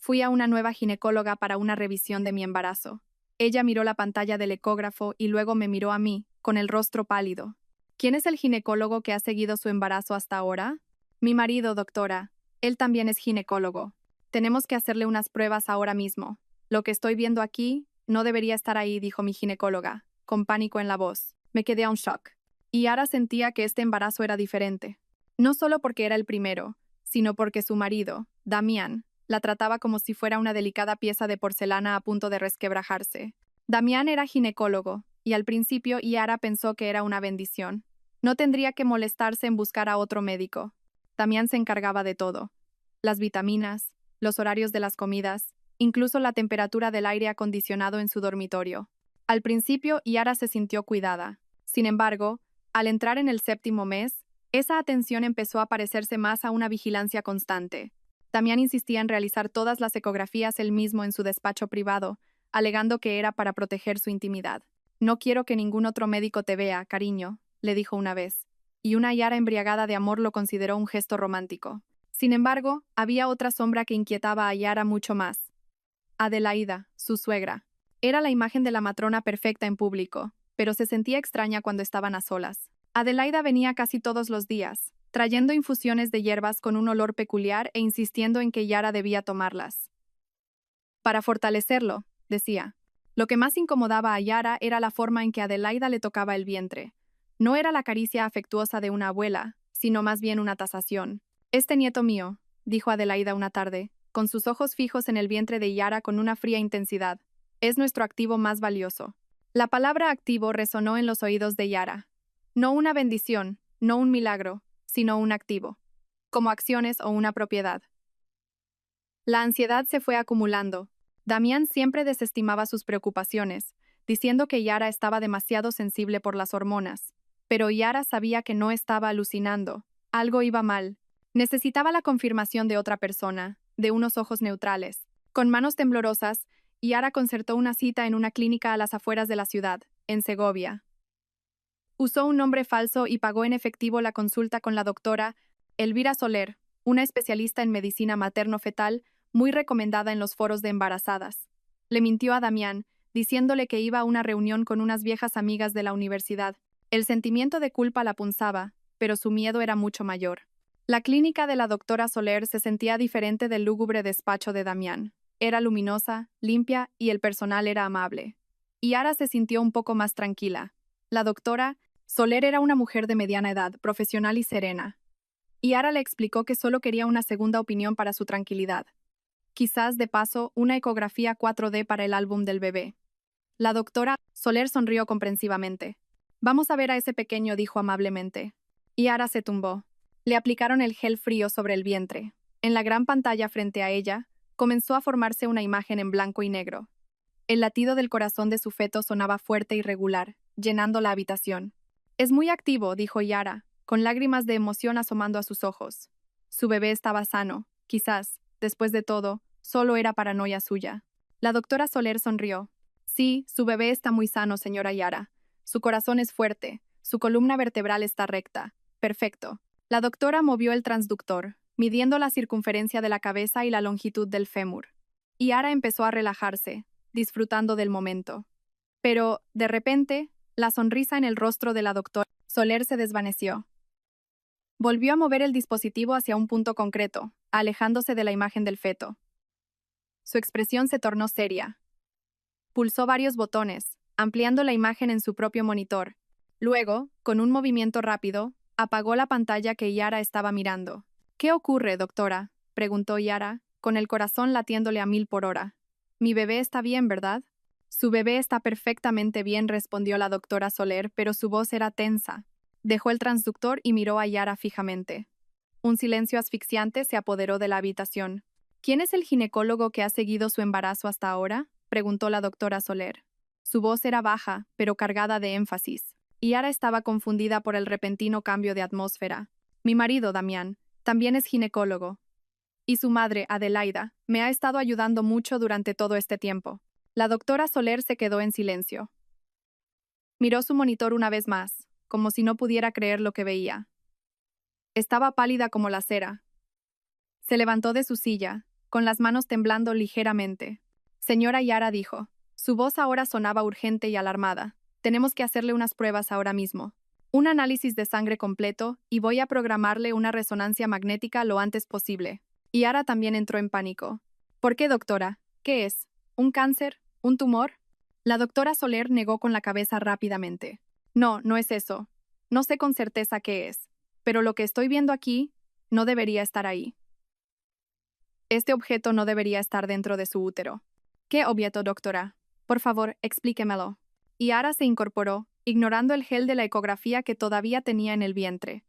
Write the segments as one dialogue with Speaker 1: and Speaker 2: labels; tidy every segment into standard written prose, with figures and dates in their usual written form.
Speaker 1: Fui a una nueva ginecóloga para una revisión de mi embarazo. Ella miró la pantalla del ecógrafo y luego me miró a mí, con el rostro pálido. ¿Quién es el ginecólogo que ha seguido su embarazo hasta ahora? Mi marido, doctora. Él también es ginecólogo. Tenemos que hacerle unas pruebas ahora mismo. Lo que estoy viendo aquí no debería estar ahí, dijo mi ginecóloga, con pánico en la voz. Me quedé a un shock. Y ahora sentía que este embarazo era diferente. No solo porque era el primero, sino porque su marido, Damián, la trataba como si fuera una delicada pieza de porcelana a punto de resquebrajarse. Damián era ginecólogo, y al principio Yara pensó que era una bendición. No tendría que molestarse en buscar a otro médico. Damián se encargaba de todo. Las vitaminas, los horarios de las comidas, incluso la temperatura del aire acondicionado en su dormitorio. Al principio Yara se sintió cuidada. Sin embargo, al entrar en el 7º mes, esa atención empezó a parecerse más a una vigilancia constante. Damián insistía en realizar todas las ecografías él mismo en su despacho privado, alegando que era para proteger su intimidad. No quiero que ningún otro médico te vea, cariño, le dijo una vez, y una Yara embriagada de amor lo consideró un gesto romántico. Sin embargo, había otra sombra que inquietaba a Yara mucho más. Adelaida, su suegra. Era la imagen de la matrona perfecta en público, pero se sentía extraña cuando estaban a solas. Adelaida venía casi todos los días, trayendo infusiones de hierbas con un olor peculiar e insistiendo en que Yara debía tomarlas. Para fortalecerlo, decía. Lo que más incomodaba a Yara era la forma en que Adelaida le tocaba el vientre. No era la caricia afectuosa de una abuela, sino más bien una tasación. «Este nieto mío», dijo Adelaida una tarde, con sus ojos fijos en el vientre de Yara con una fría intensidad, «es nuestro activo más valioso». La palabra activo resonó en los oídos de Yara. No una bendición, no un milagro, sino un activo. Como acciones o una propiedad. La ansiedad se fue acumulando. Damián siempre desestimaba sus preocupaciones, diciendo que Yara estaba demasiado sensible por las hormonas. Pero Yara sabía que no estaba alucinando. Algo iba mal. Necesitaba la confirmación de otra persona, de unos ojos neutrales. Con manos temblorosas, Yara concertó una cita en una clínica a las afueras de la ciudad, en Segovia. Usó un nombre falso y pagó en efectivo la consulta con la doctora Elvira Soler, una especialista en medicina materno-fetal muy recomendada en los foros de embarazadas. Le mintió a Damián, diciéndole que iba a una reunión con unas viejas amigas de la universidad. El sentimiento de culpa la punzaba, pero su miedo era mucho mayor. La clínica de la doctora Soler se sentía diferente del lúgubre despacho de Damián. Era luminosa, limpia y el personal era amable. Yara se sintió un poco más tranquila. La doctora Soler era una mujer de mediana edad, profesional y serena. Yara le explicó que solo quería una segunda opinión para su tranquilidad. Quizás, de paso, una ecografía 4D para el álbum del bebé. La doctora Soler sonrió comprensivamente. «Vamos a ver a ese pequeño», dijo amablemente. Yara se tumbó. Le aplicaron el gel frío sobre el vientre. En la gran pantalla frente a ella, comenzó a formarse una imagen en blanco y negro. El latido del corazón de su feto sonaba fuerte y regular, llenando la habitación. «Es muy activo», dijo Yara, con lágrimas de emoción asomando a sus ojos. Su bebé estaba sano. Quizás, después de todo, solo era paranoia suya. La doctora Soler sonrió. «Sí, su bebé está muy sano, señora Yara. Su corazón es fuerte, su columna vertebral está recta. Perfecto». La doctora movió el transductor, midiendo la circunferencia de la cabeza y la longitud del fémur. Yara empezó a relajarse, disfrutando del momento. Pero, de repente, la sonrisa en el rostro de la doctora Soler se desvaneció. Volvió a mover el dispositivo hacia un punto concreto, alejándose de la imagen del feto. Su expresión se tornó seria. Pulsó varios botones, ampliando la imagen en su propio monitor. Luego, con un movimiento rápido, apagó la pantalla que Yara estaba mirando. «¿Qué ocurre, doctora?», preguntó Yara, con el corazón latiéndole a 1000 por hora. «Mi bebé está bien, ¿verdad?». «Su bebé está perfectamente bien», respondió la doctora Soler, pero su voz era tensa. Dejó el transductor y miró a Yara fijamente. Un silencio asfixiante se apoderó de la habitación. «¿Quién es el ginecólogo que ha seguido su embarazo hasta ahora?», preguntó la doctora Soler. Su voz era baja, pero cargada de énfasis. Yara estaba confundida por el repentino cambio de atmósfera. «Mi marido, Damián, también es ginecólogo. Y su madre, Adelaida, me ha estado ayudando mucho durante todo este tiempo». La doctora Soler se quedó en silencio. Miró su monitor una vez más, como si no pudiera creer lo que veía. Estaba pálida como la cera. Se levantó de su silla, con las manos temblando ligeramente. Señora Yara dijo. Su voz ahora sonaba urgente y alarmada. Tenemos que hacerle unas pruebas ahora mismo. Un análisis de sangre completo y voy a programarle una resonancia magnética lo antes posible. Yara también entró en pánico. ¿Por qué, doctora? ¿Qué es? ¿Un cáncer? ¿Un tumor? La doctora Soler negó con la cabeza rápidamente. No, no es eso. No sé con certeza qué es. Pero lo que estoy viendo aquí no debería estar ahí. Este objeto no debería estar dentro de su útero. ¿Qué objeto, doctora? Por favor, explíquemelo. Yara se incorporó, ignorando el gel de la ecografía que todavía tenía en el vientre.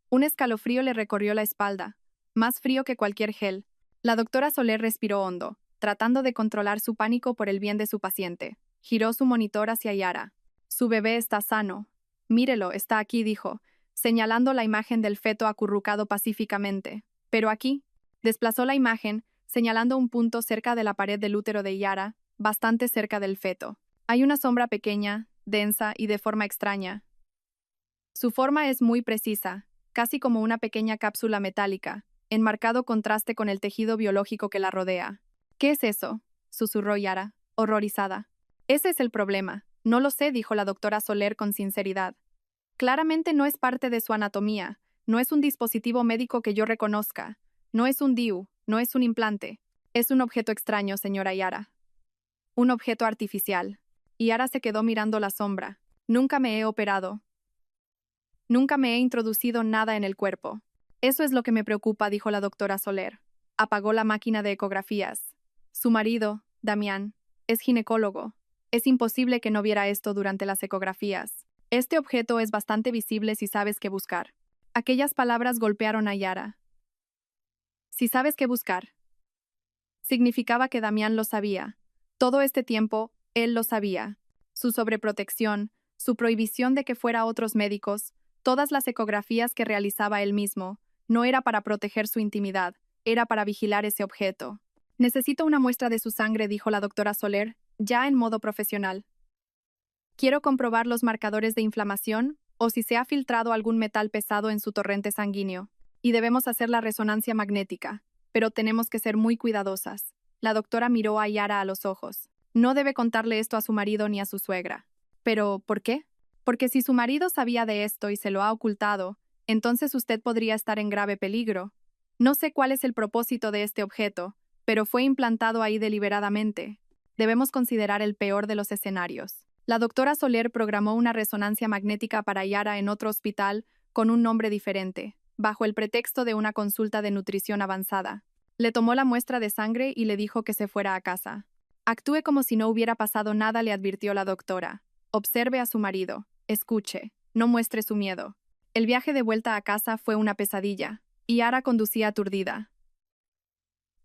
Speaker 1: Un escalofrío le recorrió la espalda, más frío que cualquier gel. La doctora Soler respiró hondo, tratando de controlar su pánico por el bien de su paciente. Giró su monitor hacia Yara. Su bebé está sano. Mírelo, está aquí, dijo, señalando la imagen del feto acurrucado pacíficamente. Pero aquí, desplazó la imagen, señalando un punto cerca de la pared del útero de Yara, bastante cerca del feto. Hay una sombra pequeña, densa y de forma extraña. Su forma es muy precisa, casi como una pequeña cápsula metálica, en marcado contraste con el tejido biológico que la rodea. ¿Qué es eso?, susurró Yara, horrorizada. Ese es el problema. No lo sé, dijo la doctora Soler con sinceridad. Claramente no es parte de su anatomía, no es un dispositivo médico que yo reconozca, no es un DIU, no es un implante. Es un objeto extraño, señora Yara. Un objeto artificial. Yara se quedó mirando la sombra. Nunca me he operado. Nunca me he introducido nada en el cuerpo. Eso es lo que me preocupa, dijo la doctora Soler. Apagó la máquina de ecografías. Su marido, Damián, es ginecólogo. Es imposible que no viera esto durante las ecografías. Este objeto es bastante visible si sabes qué buscar. Aquellas palabras golpearon a Yara. Si sabes qué buscar. Significaba que Damián lo sabía. Todo este tiempo, él lo sabía. Su sobreprotección, su prohibición de que fuera a otros médicos, todas las ecografías que realizaba él mismo, no era para proteger su intimidad, era para vigilar ese objeto. Necesito una muestra de su sangre, dijo la doctora Soler, ya en modo profesional. Quiero comprobar los marcadores de inflamación o si se ha filtrado algún metal pesado en su torrente sanguíneo. Y debemos hacer la resonancia magnética, pero tenemos que ser muy cuidadosas. La doctora miró a Yara a los ojos. No debe contarle esto a su marido ni a su suegra. ¿Pero por qué? Porque si su marido sabía de esto y se lo ha ocultado, entonces usted podría estar en grave peligro. No sé cuál es el propósito de este objeto, pero fue implantado ahí deliberadamente. Debemos considerar el peor de los escenarios. La doctora Soler programó una resonancia magnética para Yara en otro hospital con un nombre diferente, bajo el pretexto de una consulta de nutrición avanzada. Le tomó la muestra de sangre y le dijo que se fuera a casa. Actúe como si no hubiera pasado nada, le advirtió la doctora. Observe a su marido. Escuche. No muestre su miedo. El viaje de vuelta a casa fue una pesadilla, y Yara conducía aturdida.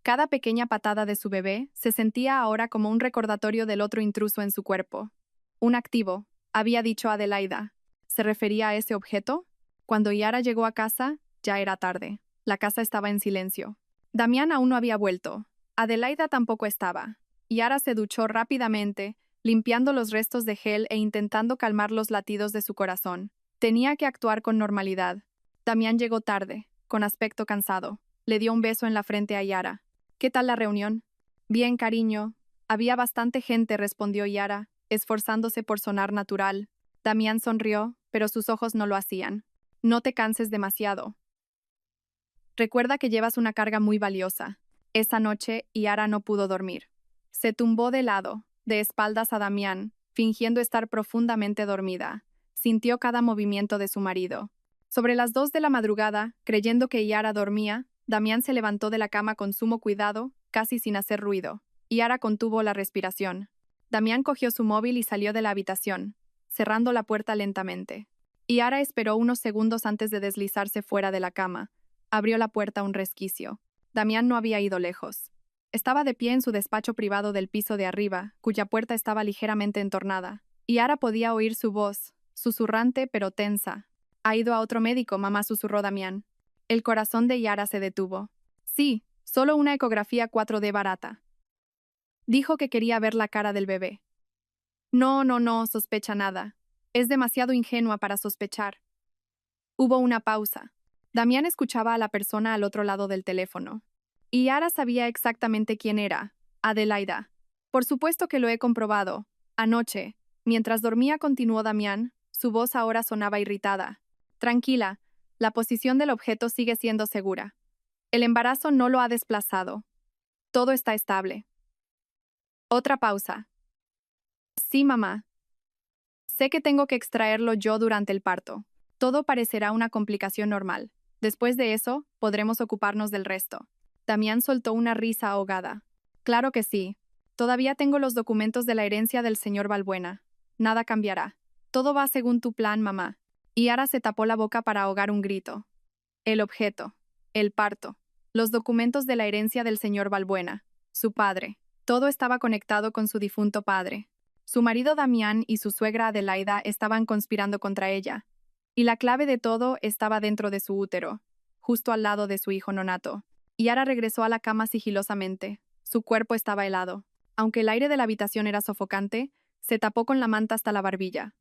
Speaker 1: Cada pequeña patada de su bebé se sentía ahora como un recordatorio del otro intruso en su cuerpo. Un activo, había dicho Adelaida. ¿Se refería a ese objeto? Cuando Yara llegó a casa, ya era tarde. La casa estaba en silencio. Damián aún no había vuelto. Adelaida tampoco estaba. Yara se duchó rápidamente, limpiando los restos de gel e intentando calmar los latidos de su corazón. Tenía que actuar con normalidad. Damián llegó tarde, con aspecto cansado. Le dio un beso en la frente a Yara. ¿Qué tal la reunión? Bien, cariño. Había bastante gente, respondió Yara, esforzándose por sonar natural. Damián sonrió, pero sus ojos no lo hacían. No te canses demasiado. Recuerda que llevas una carga muy valiosa. Esa noche, Yara no pudo dormir. Se tumbó de lado, de espaldas a Damián, fingiendo estar profundamente dormida. Sintió cada movimiento de su marido. Sobre las 2 de la madrugada, creyendo que Yara dormía, Damián se levantó de la cama con sumo cuidado, casi sin hacer ruido. Yara contuvo la respiración. Damián cogió su móvil y salió de la habitación, cerrando la puerta lentamente. Yara esperó unos segundos antes de deslizarse fuera de la cama. Abrió la puerta un resquicio. Damián no había ido lejos. Estaba de pie en su despacho privado del piso de arriba, cuya puerta estaba ligeramente entornada. Yara podía oír su voz, susurrante pero tensa. «¿Ha ido a otro médico, mamá?», susurró Damián. El corazón de Yara se detuvo. «Sí, solo una ecografía 4D barata». Dijo que quería ver la cara del bebé. No, sospecha nada. Es demasiado ingenua para sospechar». Hubo una pausa. Damián escuchaba a la persona al otro lado del teléfono. Y Yara sabía exactamente quién era, Adelaida. Por supuesto que lo he comprobado. Anoche, mientras dormía, continuó Damián, su voz ahora sonaba irritada. Tranquila, la posición del objeto sigue siendo segura. El embarazo no lo ha desplazado. Todo está estable. Otra pausa. Sí, mamá. Sé que tengo que extraerlo yo durante el parto. Todo parecerá una complicación normal. Después de eso, podremos ocuparnos del resto. Damián soltó una risa ahogada. Claro que sí. Todavía tengo los documentos de la herencia del señor Balbuena. Nada cambiará. Todo va según tu plan, mamá. Y Ara se tapó la boca para ahogar un grito. El objeto. El parto. Los documentos de la herencia del señor Balbuena. Su padre. Todo estaba conectado con su difunto padre. Su marido Damián y su suegra Adelaida estaban conspirando contra ella. Y la clave de todo estaba dentro de su útero, justo al lado de su hijo nonato. Yara regresó a la cama sigilosamente. Su cuerpo estaba helado. Aunque el aire de la habitación era sofocante, se tapó con la manta hasta la barbilla.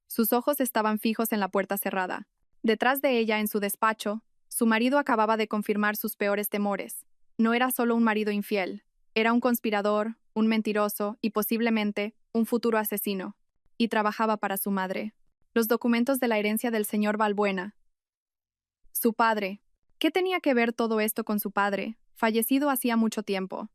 Speaker 1: Sus ojos estaban fijos en la puerta cerrada. Detrás de ella, en su despacho, su marido acababa de confirmar sus peores temores. No era solo un marido infiel, era un conspirador, un mentiroso y posiblemente un futuro asesino. Y trabajaba para su madre. Los documentos de la herencia del señor Balbuena. Su padre. ¿Qué tenía que ver todo esto con su padre, fallecido hacía mucho tiempo?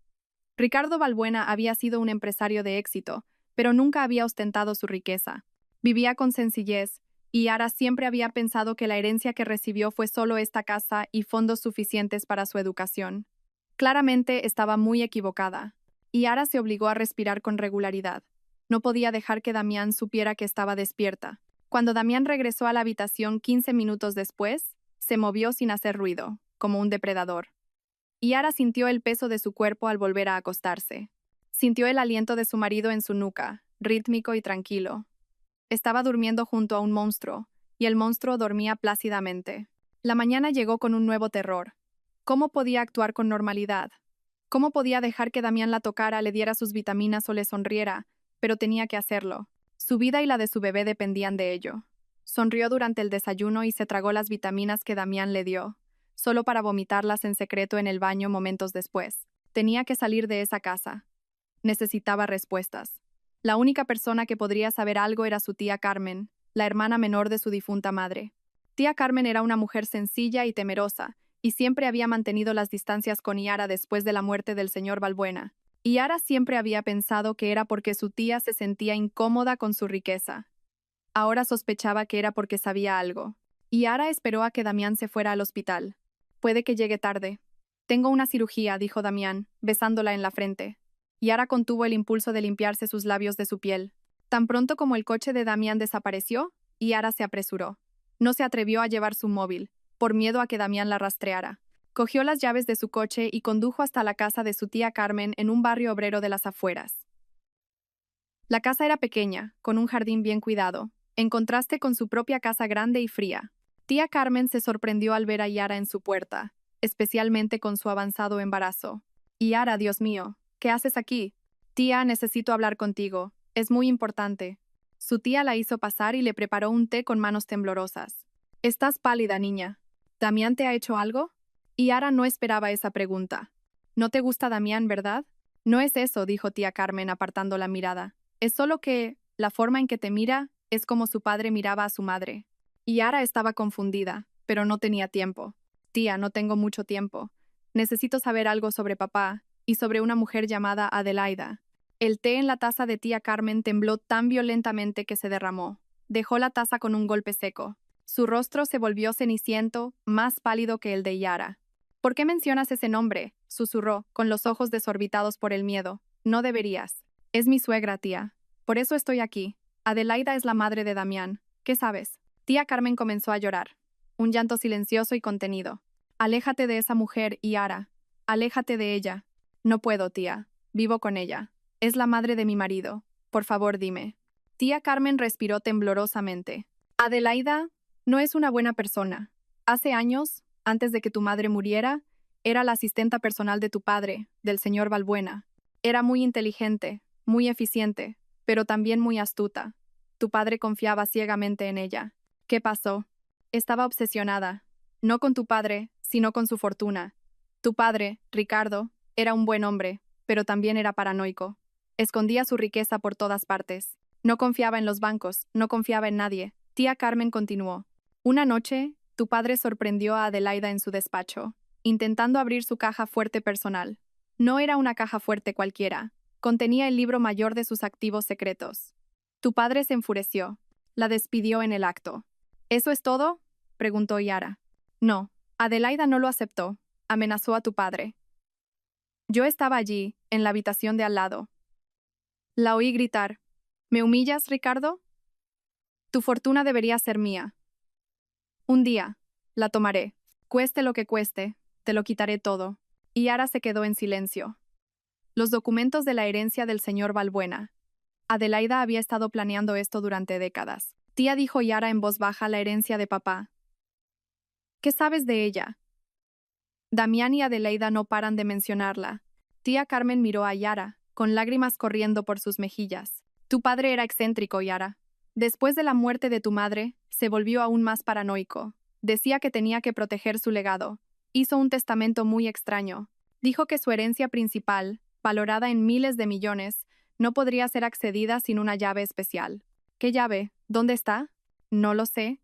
Speaker 1: Ricardo Balbuena había sido un empresario de éxito, pero nunca había ostentado su riqueza. Vivía con sencillez, y Yara siempre había pensado que la herencia que recibió fue solo esta casa y fondos suficientes para su educación. Claramente estaba muy equivocada, y Yara se obligó a respirar con regularidad. No podía dejar que Damián supiera que estaba despierta. Cuando Damián regresó a la habitación 15 minutos después, se movió sin hacer ruido, como un depredador. Yara sintió el peso de su cuerpo al volver a acostarse. Sintió el aliento de su marido en su nuca, rítmico y tranquilo. Estaba durmiendo junto a un monstruo, y el monstruo dormía plácidamente. La mañana llegó con un nuevo terror. ¿Cómo podía actuar con normalidad? ¿Cómo podía dejar que Damián la tocara, le diera sus vitaminas o le sonriera? Pero tenía que hacerlo. Su vida y la de su bebé dependían de ello. Sonrió durante el desayuno y se tragó las vitaminas que Damián le dio, solo para vomitarlas en secreto en el baño momentos después. Tenía que salir de esa casa. Necesitaba respuestas. La única persona que podría saber algo era su tía Carmen, la hermana menor de su difunta madre. Tía Carmen era una mujer sencilla y temerosa, y siempre había mantenido las distancias con Yara después de la muerte del señor Balbuena. Yara siempre había pensado que era porque su tía se sentía incómoda con su riqueza. Ahora sospechaba que era porque sabía algo. Yara esperó a que Damián se fuera al hospital. Puede que llegue tarde. Tengo una cirugía, dijo Damián, besándola en la frente. Yara contuvo el impulso de limpiarse sus labios de su piel. Tan pronto como el coche de Damián desapareció, Yara se apresuró. No se atrevió a llevar su móvil, por miedo a que Damián la rastreara. Cogió las llaves de su coche y condujo hasta la casa de su tía Carmen en un barrio obrero de las afueras. La casa era pequeña, con un jardín bien cuidado, en contraste con su propia casa grande y fría. Tía Carmen se sorprendió al ver a Yara en su puerta, especialmente con su avanzado embarazo. Yara, Dios mío, ¿qué haces aquí? Tía, necesito hablar contigo. Es muy importante. Su tía la hizo pasar y le preparó un té con manos temblorosas. Estás pálida, niña. ¿Damián te ha hecho algo? Yara no esperaba esa pregunta. No te gusta Damián, ¿verdad? No es eso, dijo tía Carmen apartando la mirada. Es solo que, la forma en que te mira, es como su padre miraba a su madre. Yara estaba confundida, pero no tenía tiempo. Tía, no tengo mucho tiempo. Necesito saber algo sobre papá y sobre una mujer llamada Adelaida. El té en la taza de tía Carmen tembló tan violentamente que se derramó. Dejó la taza con un golpe seco. Su rostro se volvió ceniciento, más pálido que el de Yara. ¿Por qué mencionas ese nombre?, susurró, con los ojos desorbitados por el miedo. No deberías. Es mi suegra, tía. Por eso estoy aquí. Adelaida es la madre de Damián. ¿Qué sabes? Tía Carmen comenzó a llorar. Un llanto silencioso y contenido. Aléjate de esa mujer, Yara. Aléjate de ella. No puedo, tía. Vivo con ella. Es la madre de mi marido. Por favor, dime. Tía Carmen respiró temblorosamente. Adelaida no es una buena persona. Hace años, antes de que tu madre muriera, era la asistenta personal de tu padre, del señor Balbuena. Era muy inteligente, muy eficiente, pero también muy astuta. Tu padre confiaba ciegamente en ella. ¿Qué pasó? Estaba obsesionada, no con tu padre, sino con su fortuna. Tu padre, Ricardo, era un buen hombre, pero también era paranoico. Escondía su riqueza por todas partes. No confiaba en los bancos, no confiaba en nadie. Tía Carmen continuó. Una noche, tu padre sorprendió a Adelaida en su despacho, intentando abrir su caja fuerte personal. No era una caja fuerte cualquiera. Contenía el libro mayor de sus activos secretos. Tu padre se enfureció. La despidió en el acto. ¿Eso es todo?, preguntó Yara. No, Adelaida no lo aceptó. Amenazó a tu padre. Yo estaba allí, en la habitación de al lado. La oí gritar. ¿Me humillas, Ricardo? Tu fortuna debería ser mía. Un día, la tomaré. Cueste lo que cueste, te lo quitaré todo. Y Yara se quedó en silencio. Los documentos de la herencia del señor Valbuena. Adelaida había estado planeando esto durante décadas. Tía, dijo Yara en voz baja, la herencia de papá. ¿Qué sabes de ella? Damián y Adelaida no paran de mencionarla. Tía Carmen miró a Yara, con lágrimas corriendo por sus mejillas. Tu padre era excéntrico, Yara. Después de la muerte de tu madre, se volvió aún más paranoico. Decía que tenía que proteger su legado. Hizo un testamento muy extraño. Dijo que su herencia principal, valorada en miles de millones, no podría ser accedida sin una llave especial. ¿Qué llave? ¿Dónde está? No lo sé.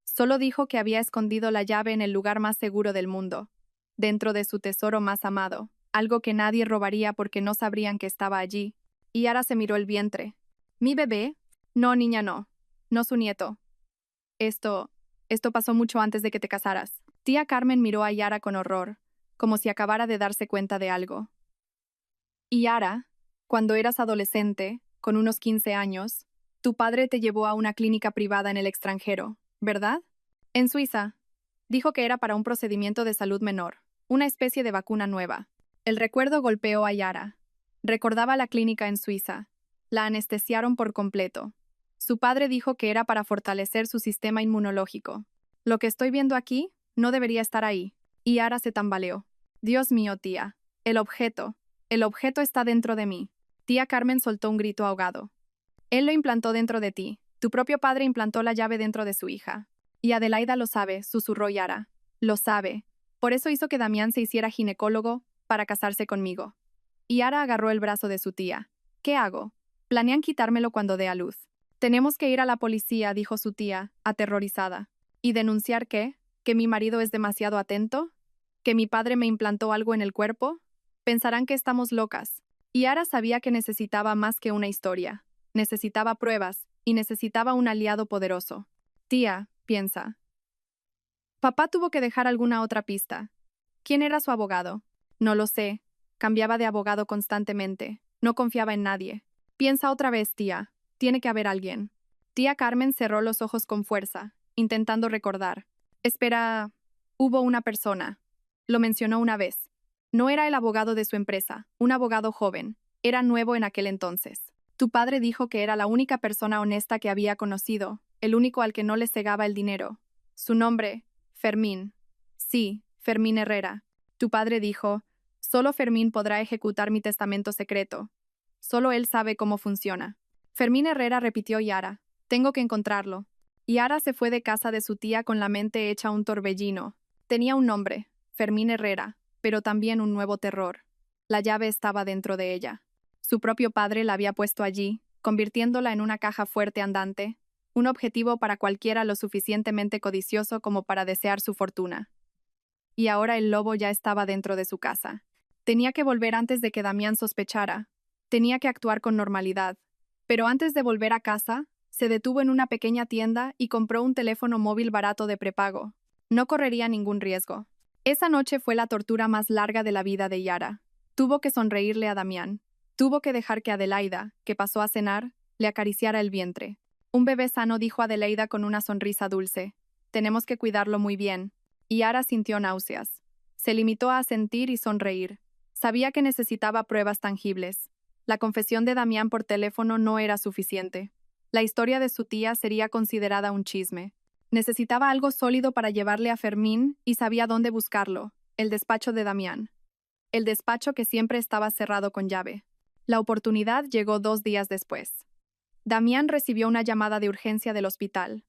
Speaker 1: Solo dijo que había escondido la llave en el lugar más seguro del mundo, dentro de su tesoro más amado, algo que nadie robaría porque no sabrían que estaba allí. Y Yara se miró el vientre. ¿Mi bebé? No, niña, no. No su nieto. Esto pasó mucho antes de que te casaras. Tía Carmen miró a Yara con horror, como si acabara de darse cuenta de algo. Y Yara, cuando eras adolescente, con unos 15 años, tu padre te llevó a una clínica privada en el extranjero, ¿verdad? En Suiza. Dijo que era para un procedimiento de salud menor, una especie de vacuna nueva. El recuerdo golpeó a Yara. Recordaba la clínica en Suiza. La anestesiaron por completo. Su padre dijo que era para fortalecer su sistema inmunológico. Lo que estoy viendo aquí no debería estar ahí. Y Yara se tambaleó. Dios mío, tía. El objeto está dentro de mí. Tía Carmen soltó un grito ahogado. Él lo implantó dentro de ti. Tu propio padre implantó la llave dentro de su hija. Y Adelaida lo sabe, susurró Yara. Lo sabe. Por eso hizo que Damián se hiciera ginecólogo, para casarse conmigo. Y Yara agarró el brazo de su tía. ¿Qué hago? Planean quitármelo cuando dé a luz. Tenemos que ir a la policía, dijo su tía, aterrorizada. ¿Y denunciar qué? ¿Que mi marido es demasiado atento? ¿Que mi padre me implantó algo en el cuerpo? Pensarán que estamos locas. Y Yara sabía que necesitaba más que una historia. Necesitaba pruebas, y necesitaba un aliado poderoso. Tía, piensa. Papá tuvo que dejar alguna otra pista. ¿Quién era su abogado? No lo sé. Cambiaba de abogado constantemente. No confiaba en nadie. Piensa otra vez, tía. Tiene que haber alguien. Tía Carmen cerró los ojos con fuerza, intentando recordar. Espera, hubo una persona. Lo mencionó una vez. No era el abogado de su empresa, un abogado joven. Era nuevo en aquel entonces. Tu padre dijo que era la única persona honesta que había conocido, el único al que no le cegaba el dinero. Su nombre, Fermín. Sí, Fermín Herrera. Tu padre dijo, solo Fermín podrá ejecutar mi testamento secreto. Solo él sabe cómo funciona. Fermín Herrera, repitió Yara. Tengo que encontrarlo. Yara se fue de casa de su tía con la mente hecha un torbellino. Tenía un nombre, Fermín Herrera, pero también un nuevo terror. La llave estaba dentro de ella. Su propio padre la había puesto allí, convirtiéndola en una caja fuerte andante, un objetivo para cualquiera lo suficientemente codicioso como para desear su fortuna. Y ahora el lobo ya estaba dentro de su casa. Tenía que volver antes de que Damián sospechara. Tenía que actuar con normalidad. Pero antes de volver a casa, se detuvo en una pequeña tienda y compró un teléfono móvil barato de prepago. No correría ningún riesgo. Esa noche fue la tortura más larga de la vida de Yara. Tuvo que sonreírle a Damián. Tuvo que dejar que Adelaida, que pasó a cenar, le acariciara el vientre. Un bebé sano, dijo Adelaida con una sonrisa dulce. Tenemos que cuidarlo muy bien. Y Yara sintió náuseas. Se limitó a asentir y sonreír. Sabía que necesitaba pruebas tangibles. La confesión de Damián por teléfono no era suficiente. La historia de su tía sería considerada un chisme. Necesitaba algo sólido para llevarle a Fermín y sabía dónde buscarlo, el despacho de Damián. El despacho que siempre estaba cerrado con llave. La oportunidad llegó 2 días después. Damián recibió una llamada de urgencia del hospital.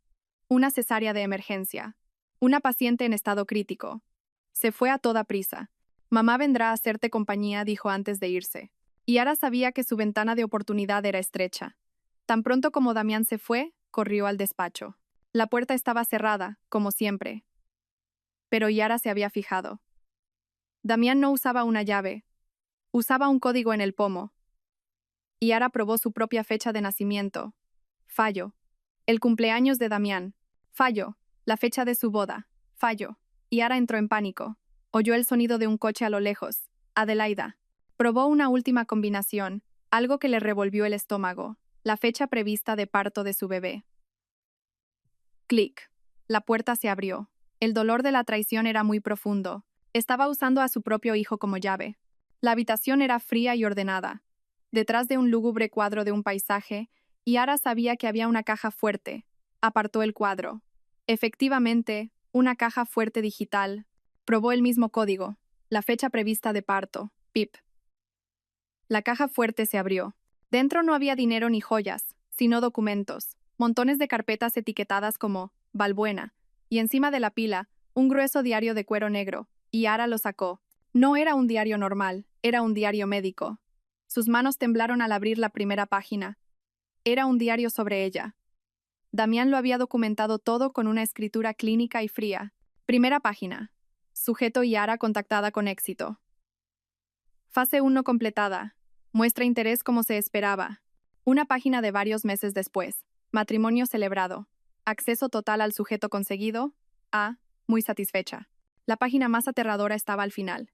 Speaker 1: Una cesárea de emergencia. Una paciente en estado crítico. Se fue a toda prisa. Mamá vendrá a hacerte compañía, dijo antes de irse. Yara sabía que su ventana de oportunidad era estrecha. Tan pronto como Damián se fue, corrió al despacho. La puerta estaba cerrada, como siempre. Pero Yara se había fijado. Damián no usaba una llave. Usaba un código en el pomo. Yara probó su propia fecha de nacimiento. Fallo. El cumpleaños de Damián. Fallo. La fecha de su boda. Fallo. Yara entró en pánico. Oyó el sonido de un coche a lo lejos. Adelaida. Probó una última combinación, algo que le revolvió el estómago. La fecha prevista de parto de su bebé. Clic. La puerta se abrió. El dolor de la traición era muy profundo. Estaba usando a su propio hijo como llave. La habitación era fría y ordenada. Detrás de un lúgubre cuadro de un paisaje, Yara sabía que había una caja fuerte. Apartó el cuadro. Efectivamente, una caja fuerte digital. Probó el mismo código. La fecha prevista de parto. Pip. La caja fuerte se abrió. Dentro no había dinero ni joyas, sino documentos, montones de carpetas etiquetadas como Balbuena, y encima de la pila, un grueso diario de cuero negro, y Yara lo sacó. No era un diario normal, era un diario médico. Sus manos temblaron al abrir la primera página. Era un diario sobre ella. Damián lo había documentado todo con una escritura clínica y fría. Primera página. Sujeto Yara contactada con éxito. Fase 1 completada. Muestra interés como se esperaba. Una página de varios meses después. Matrimonio celebrado. Acceso total al sujeto conseguido. Muy satisfecha. La página más aterradora estaba al final.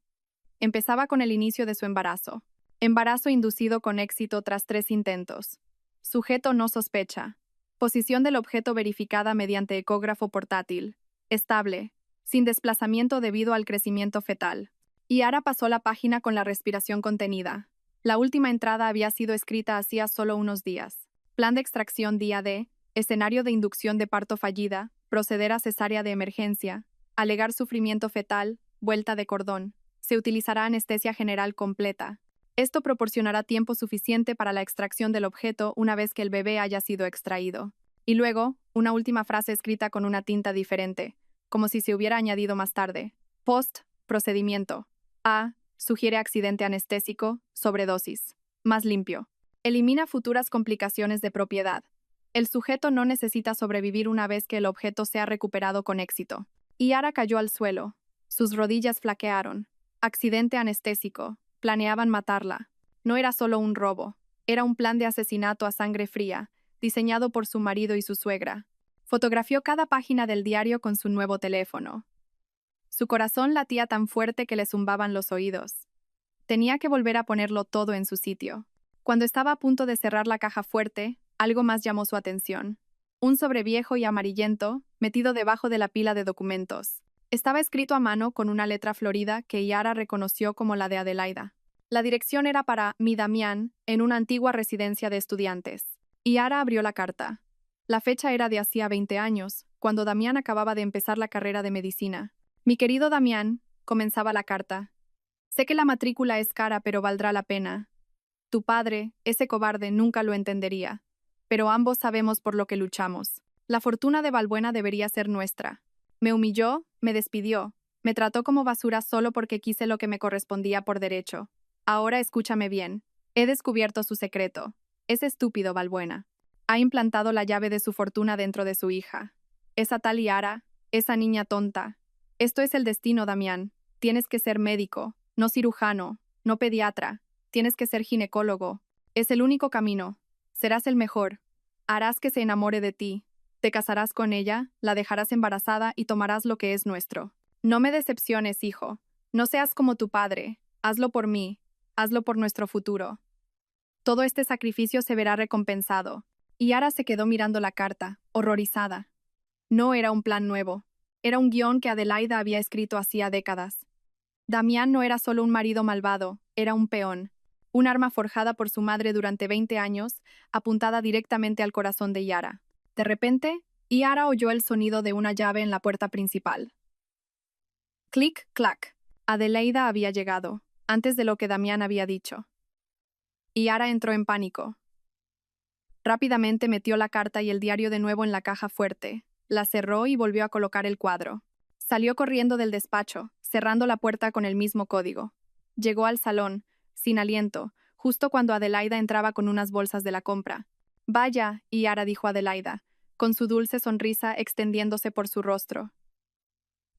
Speaker 1: Empezaba con el inicio de su embarazo. Embarazo inducido con éxito tras 3 intentos. Sujeto no sospecha. Posición del objeto verificada mediante ecógrafo portátil. Estable. Sin desplazamiento debido al crecimiento fetal. Yara pasó la página con la respiración contenida. La última entrada había sido escrita hacía solo unos días. Plan de extracción día D, escenario de inducción de parto fallida, proceder a cesárea de emergencia, alegar sufrimiento fetal, vuelta de cordón. Se utilizará anestesia general completa. Esto proporcionará tiempo suficiente para la extracción del objeto una vez que el bebé haya sido extraído. Y luego, una última frase escrita con una tinta diferente, como si se hubiera añadido más tarde. Post, procedimiento. Sugiere accidente anestésico, sobredosis. Más limpio. Elimina futuras complicaciones de propiedad. El sujeto no necesita sobrevivir una vez que el objeto sea recuperado con éxito. Yara cayó al suelo. Sus rodillas flaquearon. Accidente anestésico. Planeaban matarla. No era solo un robo. Era un plan de asesinato a sangre fría, diseñado por su marido y su suegra. Fotografió cada página del diario con su nuevo teléfono. Su corazón latía tan fuerte que le zumbaban los oídos. Tenía que volver a ponerlo todo en su sitio. Cuando estaba a punto de cerrar la caja fuerte, algo más llamó su atención. Un sobre viejo y amarillento, metido debajo de la pila de documentos. Estaba escrito a mano con una letra florida que Yara reconoció como la de Adelaida. La dirección era para mi Damián, en una antigua residencia de estudiantes. Yara abrió la carta. La fecha era de hacía 20 años, cuando Damián acababa de empezar la carrera de medicina. Mi querido Damián, comenzaba la carta. Sé que la matrícula es cara, pero valdrá la pena. Tu padre, ese cobarde, nunca lo entendería. Pero ambos sabemos por lo que luchamos. La fortuna de Balbuena debería ser nuestra. Me humilló, me despidió, me trató como basura solo porque quise lo que me correspondía por derecho. Ahora escúchame bien. He descubierto su secreto. Es estúpido, Balbuena. Ha implantado la llave de su fortuna dentro de su hija. Esa tal Yara, esa niña tonta. Esto es el destino, Damián. Tienes que ser médico, no cirujano, no pediatra. Tienes que ser ginecólogo. Es el único camino. Serás el mejor. Harás que se enamore de ti. Te casarás con ella, la dejarás embarazada y tomarás lo que es nuestro. No me decepciones, hijo. No seas como tu padre. Hazlo por mí. Hazlo por nuestro futuro. Todo este sacrificio se verá recompensado. Y Yara se quedó mirando la carta, horrorizada. No era un plan nuevo. Era un guión que Adelaida había escrito hacía décadas. Damián no era solo un marido malvado, era un peón. Un arma forjada por su madre durante 20 años, apuntada directamente al corazón de Yara. De repente, Yara oyó el sonido de una llave en la puerta principal. Clic, clac. Adelaida había llegado, antes de lo que Damián había dicho. Yara entró en pánico. Rápidamente metió la carta y el diario de nuevo en la caja fuerte. La cerró y volvió a colocar el cuadro. Salió corriendo del despacho, cerrando la puerta con el mismo código. Llegó al salón, sin aliento, justo cuando Adelaida entraba con unas bolsas de la compra. «Vaya», Yara dijo Adelaida, con su dulce sonrisa extendiéndose por su rostro.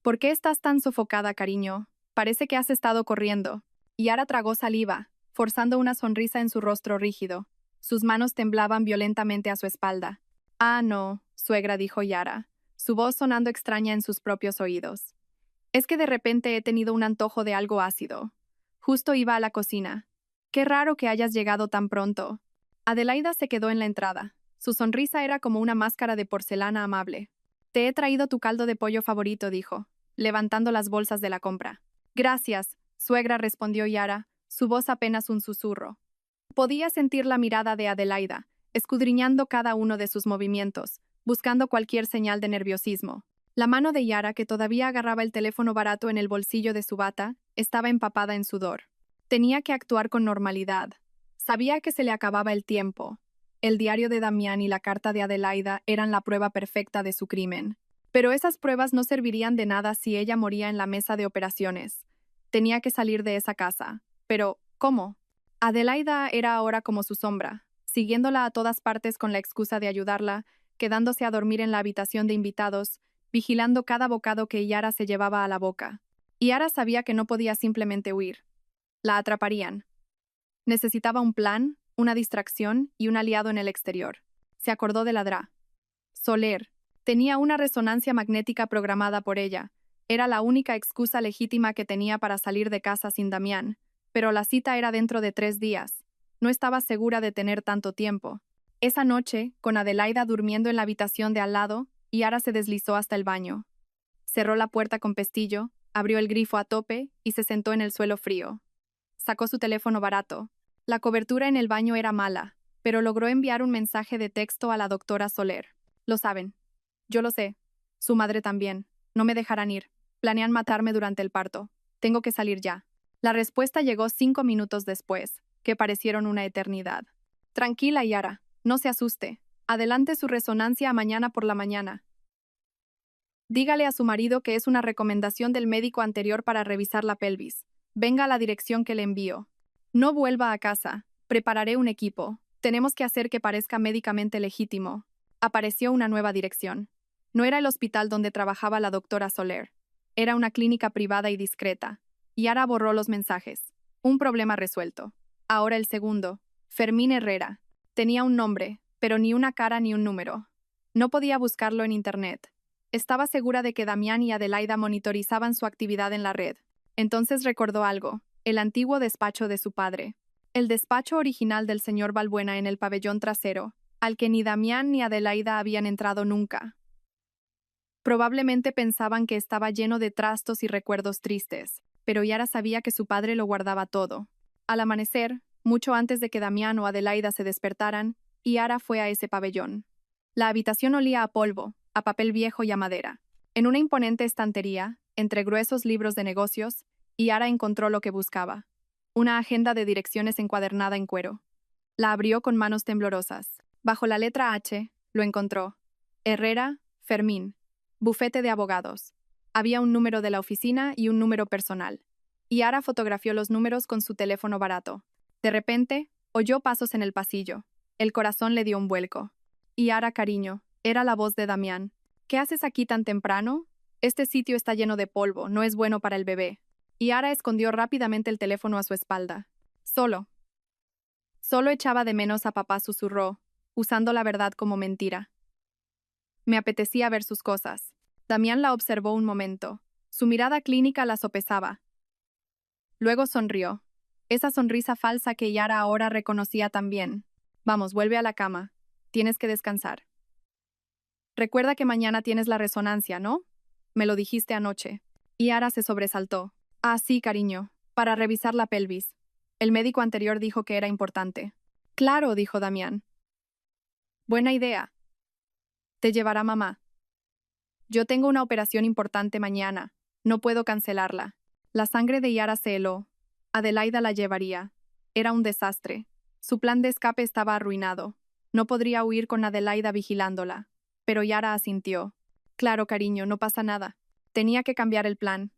Speaker 1: «¿Por qué estás tan sofocada, cariño? Parece que has estado corriendo». Yara tragó saliva, forzando una sonrisa en su rostro rígido. Sus manos temblaban violentamente a su espalda. «Ah, no», suegra, dijo Yara, su voz sonando extraña en sus propios oídos. «Es que de repente he tenido un antojo de algo ácido. Justo iba a la cocina. Qué raro que hayas llegado tan pronto». Adelaida se quedó en la entrada. Su sonrisa era como una máscara de porcelana amable. «Te he traído tu caldo de pollo favorito», dijo, levantando las bolsas de la compra. «Gracias», suegra, respondió Yara, su voz apenas un susurro. Podía sentir la mirada de Adelaida, escudriñando cada uno de sus movimientos, buscando cualquier señal de nerviosismo. La mano de Yara, que todavía agarraba el teléfono barato en el bolsillo de su bata, estaba empapada en sudor. Tenía que actuar con normalidad. Sabía que se le acababa el tiempo. El diario de Damián y la carta de Adelaida eran la prueba perfecta de su crimen. Pero esas pruebas no servirían de nada si ella moría en la mesa de operaciones. Tenía que salir de esa casa. Pero, ¿cómo? Adelaida era ahora como su sombra, siguiéndola a todas partes con la excusa de ayudarla, quedándose a dormir en la habitación de invitados, vigilando cada bocado que Yara se llevaba a la boca. Yara sabía que no podía simplemente huir. La atraparían. Necesitaba un plan, una distracción y un aliado en el exterior. Se acordó de Ladrá. Soler. Tenía una resonancia magnética programada por ella. Era la única excusa legítima que tenía para salir de casa sin Damián. Pero la cita era dentro de 3 días. No estaba segura de tener tanto tiempo. Esa noche, con Adelaida durmiendo en la habitación de al lado, Yara se deslizó hasta el baño. Cerró la puerta con pestillo, abrió el grifo a tope y se sentó en el suelo frío. Sacó su teléfono barato. La cobertura en el baño era mala, pero logró enviar un mensaje de texto a la doctora Soler. «Lo saben. Yo lo sé. Su madre también. No me dejarán ir. Planean matarme durante el parto. Tengo que salir ya». La respuesta llegó 5 minutos después, que parecieron una eternidad. «Tranquila, Yara. No se asuste. Adelante su resonancia a mañana por la mañana. Dígale a su marido que es una recomendación del médico anterior para revisar la pelvis. Venga a la dirección que le envío. No vuelva a casa. Prepararé un equipo. Tenemos que hacer que parezca médicamente legítimo». Apareció una nueva dirección. No era el hospital donde trabajaba la doctora Soler. Era una clínica privada y discreta. Yara borró los mensajes. Un problema resuelto. Ahora el segundo. Fermín Herrera. Tenía un nombre, pero ni una cara ni un número. No podía buscarlo en internet. Estaba segura de que Damián y Adelaida monitorizaban su actividad en la red. Entonces recordó algo, el antiguo despacho de su padre. El despacho original del señor Balbuena en el pabellón trasero, al que ni Damián ni Adelaida habían entrado nunca. Probablemente pensaban que estaba lleno de trastos y recuerdos tristes, pero Yara sabía que su padre lo guardaba todo. Al amanecer, mucho antes de que Damián o Adelaida se despertaran, Yara fue a ese pabellón. La habitación olía a polvo, a papel viejo y a madera. En una imponente estantería, entre gruesos libros de negocios, Yara encontró lo que buscaba. Una agenda de direcciones encuadernada en cuero. La abrió con manos temblorosas. Bajo la letra H, lo encontró. Herrera, Fermín. Bufete de abogados. Había un número de la oficina y un número personal. Yara fotografió los números con su teléfono barato. De repente, oyó pasos en el pasillo. El corazón le dio un vuelco. «Yara, cariño», era la voz de Damián. «¿Qué haces aquí tan temprano? Este sitio está lleno de polvo, no es bueno para el bebé». Yara escondió rápidamente el teléfono a su espalda. Solo echaba de menos a papá», susurró, usando la verdad como mentira. Me apetecía ver sus cosas. Damián la observó un momento. Su mirada clínica la sopesaba. Luego sonrió. Esa sonrisa falsa que Yara ahora reconocía también. «Vamos, vuelve a la cama. Tienes que descansar. Recuerda que mañana tienes la resonancia, ¿no? Me lo dijiste anoche». Yara se sobresaltó. «Ah, sí, cariño. Para revisar la pelvis. El médico anterior dijo que era importante». «Claro», dijo Damián. «Buena idea. Te llevará mamá. Yo tengo una operación importante mañana. No puedo cancelarla». La sangre de Yara se heló. Adelaida la llevaría. Era un desastre. Su plan de escape estaba arruinado. No podría huir con Adelaida vigilándola. Pero Yara asintió. «Claro, cariño, no pasa nada. Tenía que cambiar el plan».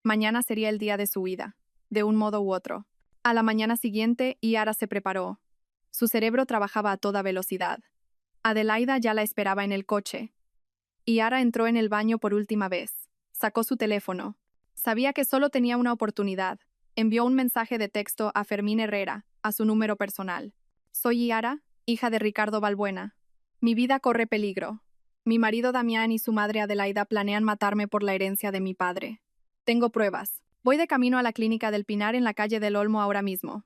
Speaker 1: Mañana sería el día de su huida, de un modo u otro. A la mañana siguiente, Yara se preparó. Su cerebro trabajaba a toda velocidad. Adelaida ya la esperaba en el coche. Yara entró en el baño por última vez. Sacó su teléfono. Sabía que solo tenía una oportunidad. Envió un mensaje de texto a Fermín Herrera, a su número personal. Soy Yara, hija de Ricardo Balbuena. Mi vida corre peligro. Mi marido Damián y su madre Adelaida planean matarme por la herencia de mi padre. Tengo pruebas. Voy de camino a la clínica del Pinar en la calle del Olmo ahora mismo.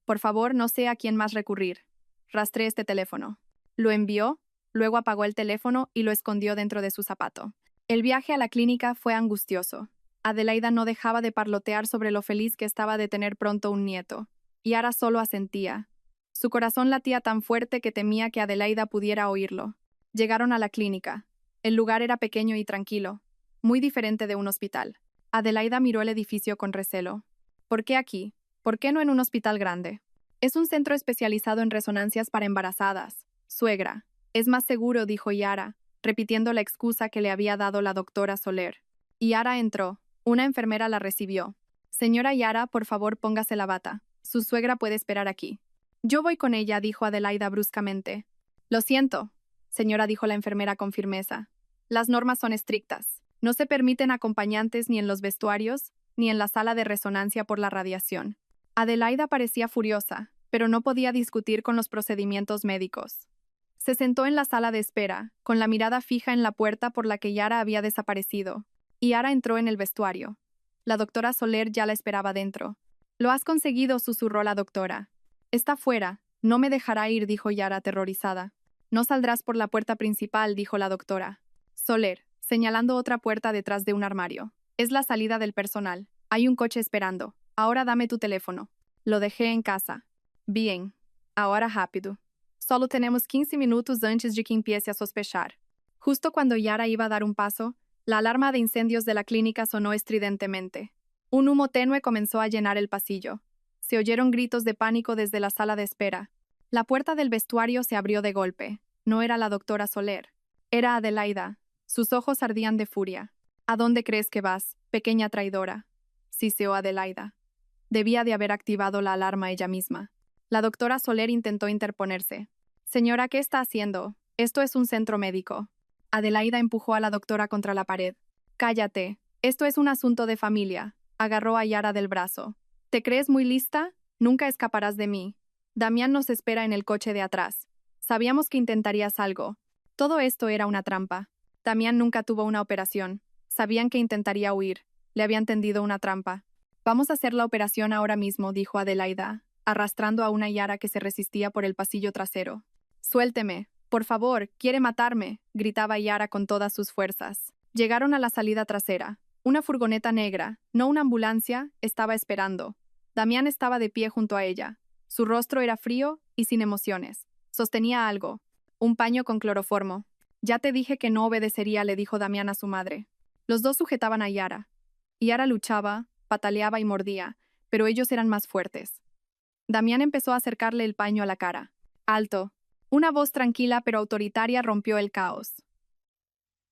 Speaker 1: Por favor, no sé a quién más recurrir. Rastré este teléfono. Lo envió, luego apagó el teléfono y lo escondió dentro de su zapato. El viaje a la clínica fue angustioso. Adelaida no dejaba de parlotear sobre lo feliz que estaba de tener pronto un nieto. Yara solo asentía. Su corazón latía tan fuerte que temía que Adelaida pudiera oírlo. Llegaron a la clínica. El lugar era pequeño y tranquilo, muy diferente de un hospital. Adelaida miró el edificio con recelo. ¿Por qué aquí? ¿Por qué no en un hospital grande? Es un centro especializado en resonancias para embarazadas. Suegra. Es más seguro, dijo Yara, repitiendo la excusa que le había dado la doctora Soler. Yara entró. Una enfermera la recibió. Señora Yara, por favor, póngase la bata. Su suegra puede esperar aquí. Yo voy con ella, dijo Adelaida bruscamente. Lo siento, señora, dijo la enfermera con firmeza. Las normas son estrictas. No se permiten acompañantes ni en los vestuarios, ni en la sala de resonancia por la radiación. Adelaida parecía furiosa, pero no podía discutir con los procedimientos médicos. Se sentó en la sala de espera, con la mirada fija en la puerta por la que Yara había desaparecido. Yara entró en el vestuario. La doctora Soler ya la esperaba dentro. Lo has conseguido, susurró la doctora. Está fuera. No me dejará ir, dijo Yara aterrorizada. No saldrás por la puerta principal, dijo la doctora Soler, señalando otra puerta detrás de un armario. Es la salida del personal. Hay un coche esperando. Ahora dame tu teléfono. Lo dejé en casa. Bien. Ahora rápido. Solo tenemos 15 minutos antes de que empiece a sospechar. Justo cuando Yara iba a dar un paso, la alarma de incendios de la clínica sonó estridentemente. Un humo tenue comenzó a llenar el pasillo. Se oyeron gritos de pánico desde la sala de espera. La puerta del vestuario se abrió de golpe. No era la doctora Soler. Era Adelaida. Sus ojos ardían de furia. ¿A dónde crees que vas, pequeña traidora?, siseó Adelaida. Debía de haber activado la alarma ella misma. La doctora Soler intentó interponerse. Señora, ¿qué está haciendo? Esto es un centro médico. Adelaida empujó a la doctora contra la pared. Cállate. Esto es un asunto de familia. Agarró a Yara del brazo. ¿Te crees muy lista? Nunca escaparás de mí. Damián nos espera en el coche de atrás. Sabíamos que intentarías algo. Todo esto era una trampa. Damián nunca tuvo una operación. Sabían que intentaría huir. Le habían tendido una trampa. Vamos a hacer la operación ahora mismo, dijo Adelaida, arrastrando a una Yara que se resistía por el pasillo trasero. Suélteme. Por favor, quiere matarme, gritaba Yara con todas sus fuerzas. Llegaron a la salida trasera. Una furgoneta negra, no una ambulancia, estaba esperando. Damián estaba de pie junto a ella. Su rostro era frío y sin emociones. Sostenía algo. Un paño con cloroformo. Ya te dije que no obedecería, le dijo Damián a su madre. Los dos sujetaban a Yara. Yara luchaba, pataleaba y mordía, pero ellos eran más fuertes. Damián empezó a acercarle el paño a la cara. Alto. Una voz tranquila pero autoritaria rompió el caos.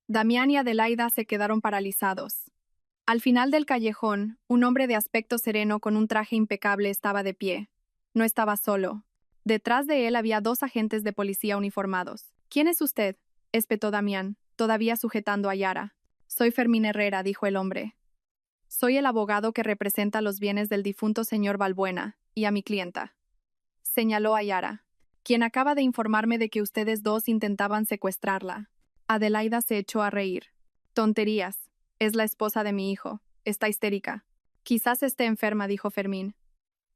Speaker 1: Damián y Adelaida se quedaron paralizados. Al final del callejón, un hombre de aspecto sereno con un traje impecable estaba de pie. No estaba solo. Detrás de él había 2 agentes de policía uniformados. ¿Quién es usted?, espetó Damián, todavía sujetando a Yara. Soy Fermín Herrera, dijo el hombre. Soy el abogado que representa los bienes del difunto señor Balbuena, y a mi clienta. Señaló a Yara, quien acaba de informarme de que ustedes 2 intentaban secuestrarla. Adelaida se echó a reír. Tonterías. Es la esposa de mi hijo. Está histérica. Quizás esté enferma, dijo Fermín.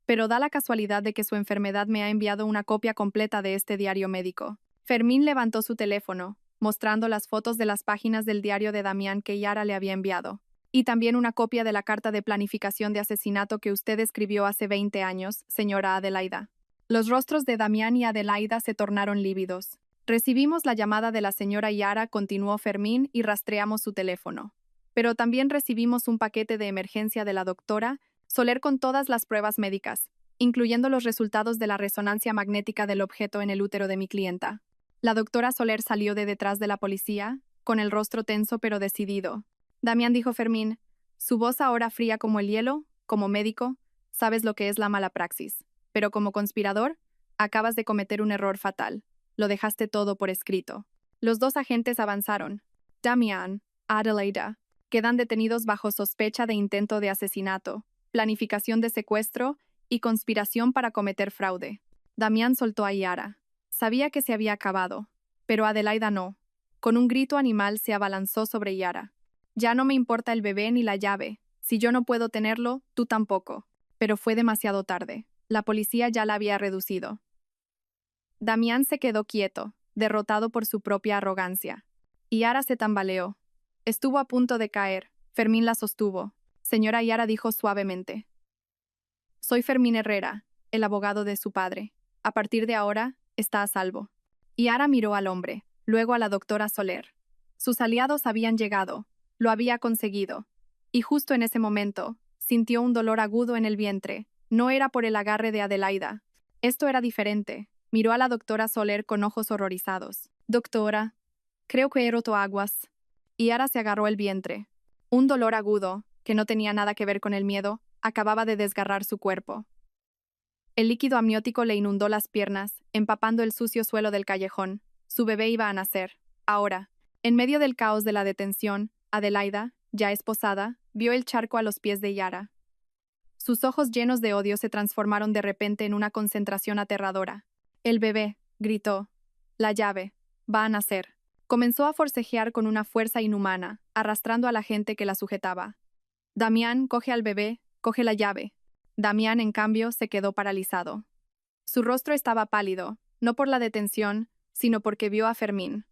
Speaker 1: Pero da la casualidad de que su enfermedad me ha enviado una copia completa de este diario médico. Fermín levantó su teléfono, mostrando las fotos de las páginas del diario de Damián que Yara le había enviado. Y también una copia de la carta de planificación de asesinato que usted escribió hace 20 años, señora Adelaida. Los rostros de Damián y Adelaida se tornaron lívidos. Recibimos la llamada de la señora Yara, continuó Fermín, y rastreamos su teléfono. Pero también recibimos un paquete de emergencia de la doctora Soler con todas las pruebas médicas, incluyendo los resultados de la resonancia magnética del objeto en el útero de mi clienta. La doctora Soler salió de detrás de la policía, con el rostro tenso pero decidido. Damián, dijo Fermín, Su voz ahora fría como el hielo, como médico, sabes lo que es la mala praxis. Pero como conspirador, acabas de cometer un error fatal. Lo dejaste todo por escrito. Los dos agentes avanzaron. Damián, Adelaida, quedan detenidos bajo sospecha de intento de asesinato, planificación de secuestro y conspiración para cometer fraude. Damián soltó a Yara. Sabía que se había acabado, pero Adelaida no. Con un grito animal se abalanzó sobre Yara. Ya no me importa el bebé ni la llave. Si yo no puedo tenerlo, tú tampoco. Pero fue demasiado tarde. La policía ya la había reducido. Damián se quedó quieto, derrotado por su propia arrogancia. Yara se tambaleó. Estuvo a punto de caer. Fermín la sostuvo. Señora Yara dijo suavemente. Soy Fermín Herrera, el abogado de su padre. A partir de ahora, está a salvo. Yara miró al hombre, luego a la doctora Soler. Sus aliados habían llegado. Lo había conseguido. Y justo en ese momento, sintió un dolor agudo en el vientre. No era por el agarre de Adelaida. Esto era diferente. Miró a la doctora Soler con ojos horrorizados. Doctora, creo que he roto aguas. Yara se agarró el vientre. Un dolor agudo, que no tenía nada que ver con el miedo, acababa de desgarrar su cuerpo. El líquido amniótico le inundó las piernas, empapando el sucio suelo del callejón. Su bebé iba a nacer. Ahora, en medio del caos de la detención, Adelaida, ya esposada, vio el charco a los pies de Yara. Sus ojos llenos de odio se transformaron de repente en una concentración aterradora. El bebé, gritó. La llave. Va a nacer. Comenzó a forcejear con una fuerza inhumana, arrastrando a la gente que la sujetaba. Damián, coge al bebé, coge la llave. Damián, en cambio, se quedó paralizado. Su rostro estaba pálido, no por la detención, sino porque vio a Fermín.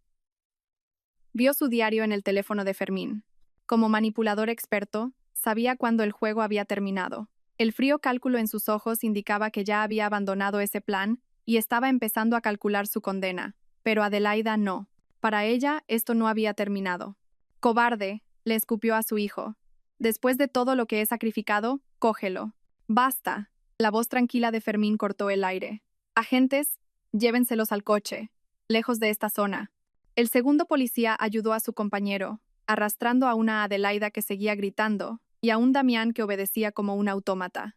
Speaker 1: Vio su diario en el teléfono de Fermín. Como manipulador experto, sabía cuándo el juego había terminado. El frío cálculo en sus ojos indicaba que ya había abandonado ese plan y estaba empezando a calcular su condena. Pero Adelaida no. Para ella, esto no había terminado. Cobarde, le escupió a su hijo. Después de todo lo que he sacrificado, cógelo. Basta. La voz tranquila de Fermín cortó el aire. Agentes, llévenselos al coche, lejos de esta zona. El segundo policía ayudó a su compañero, arrastrando a una Adelaida que seguía gritando, y a un Damián que obedecía como un autómata.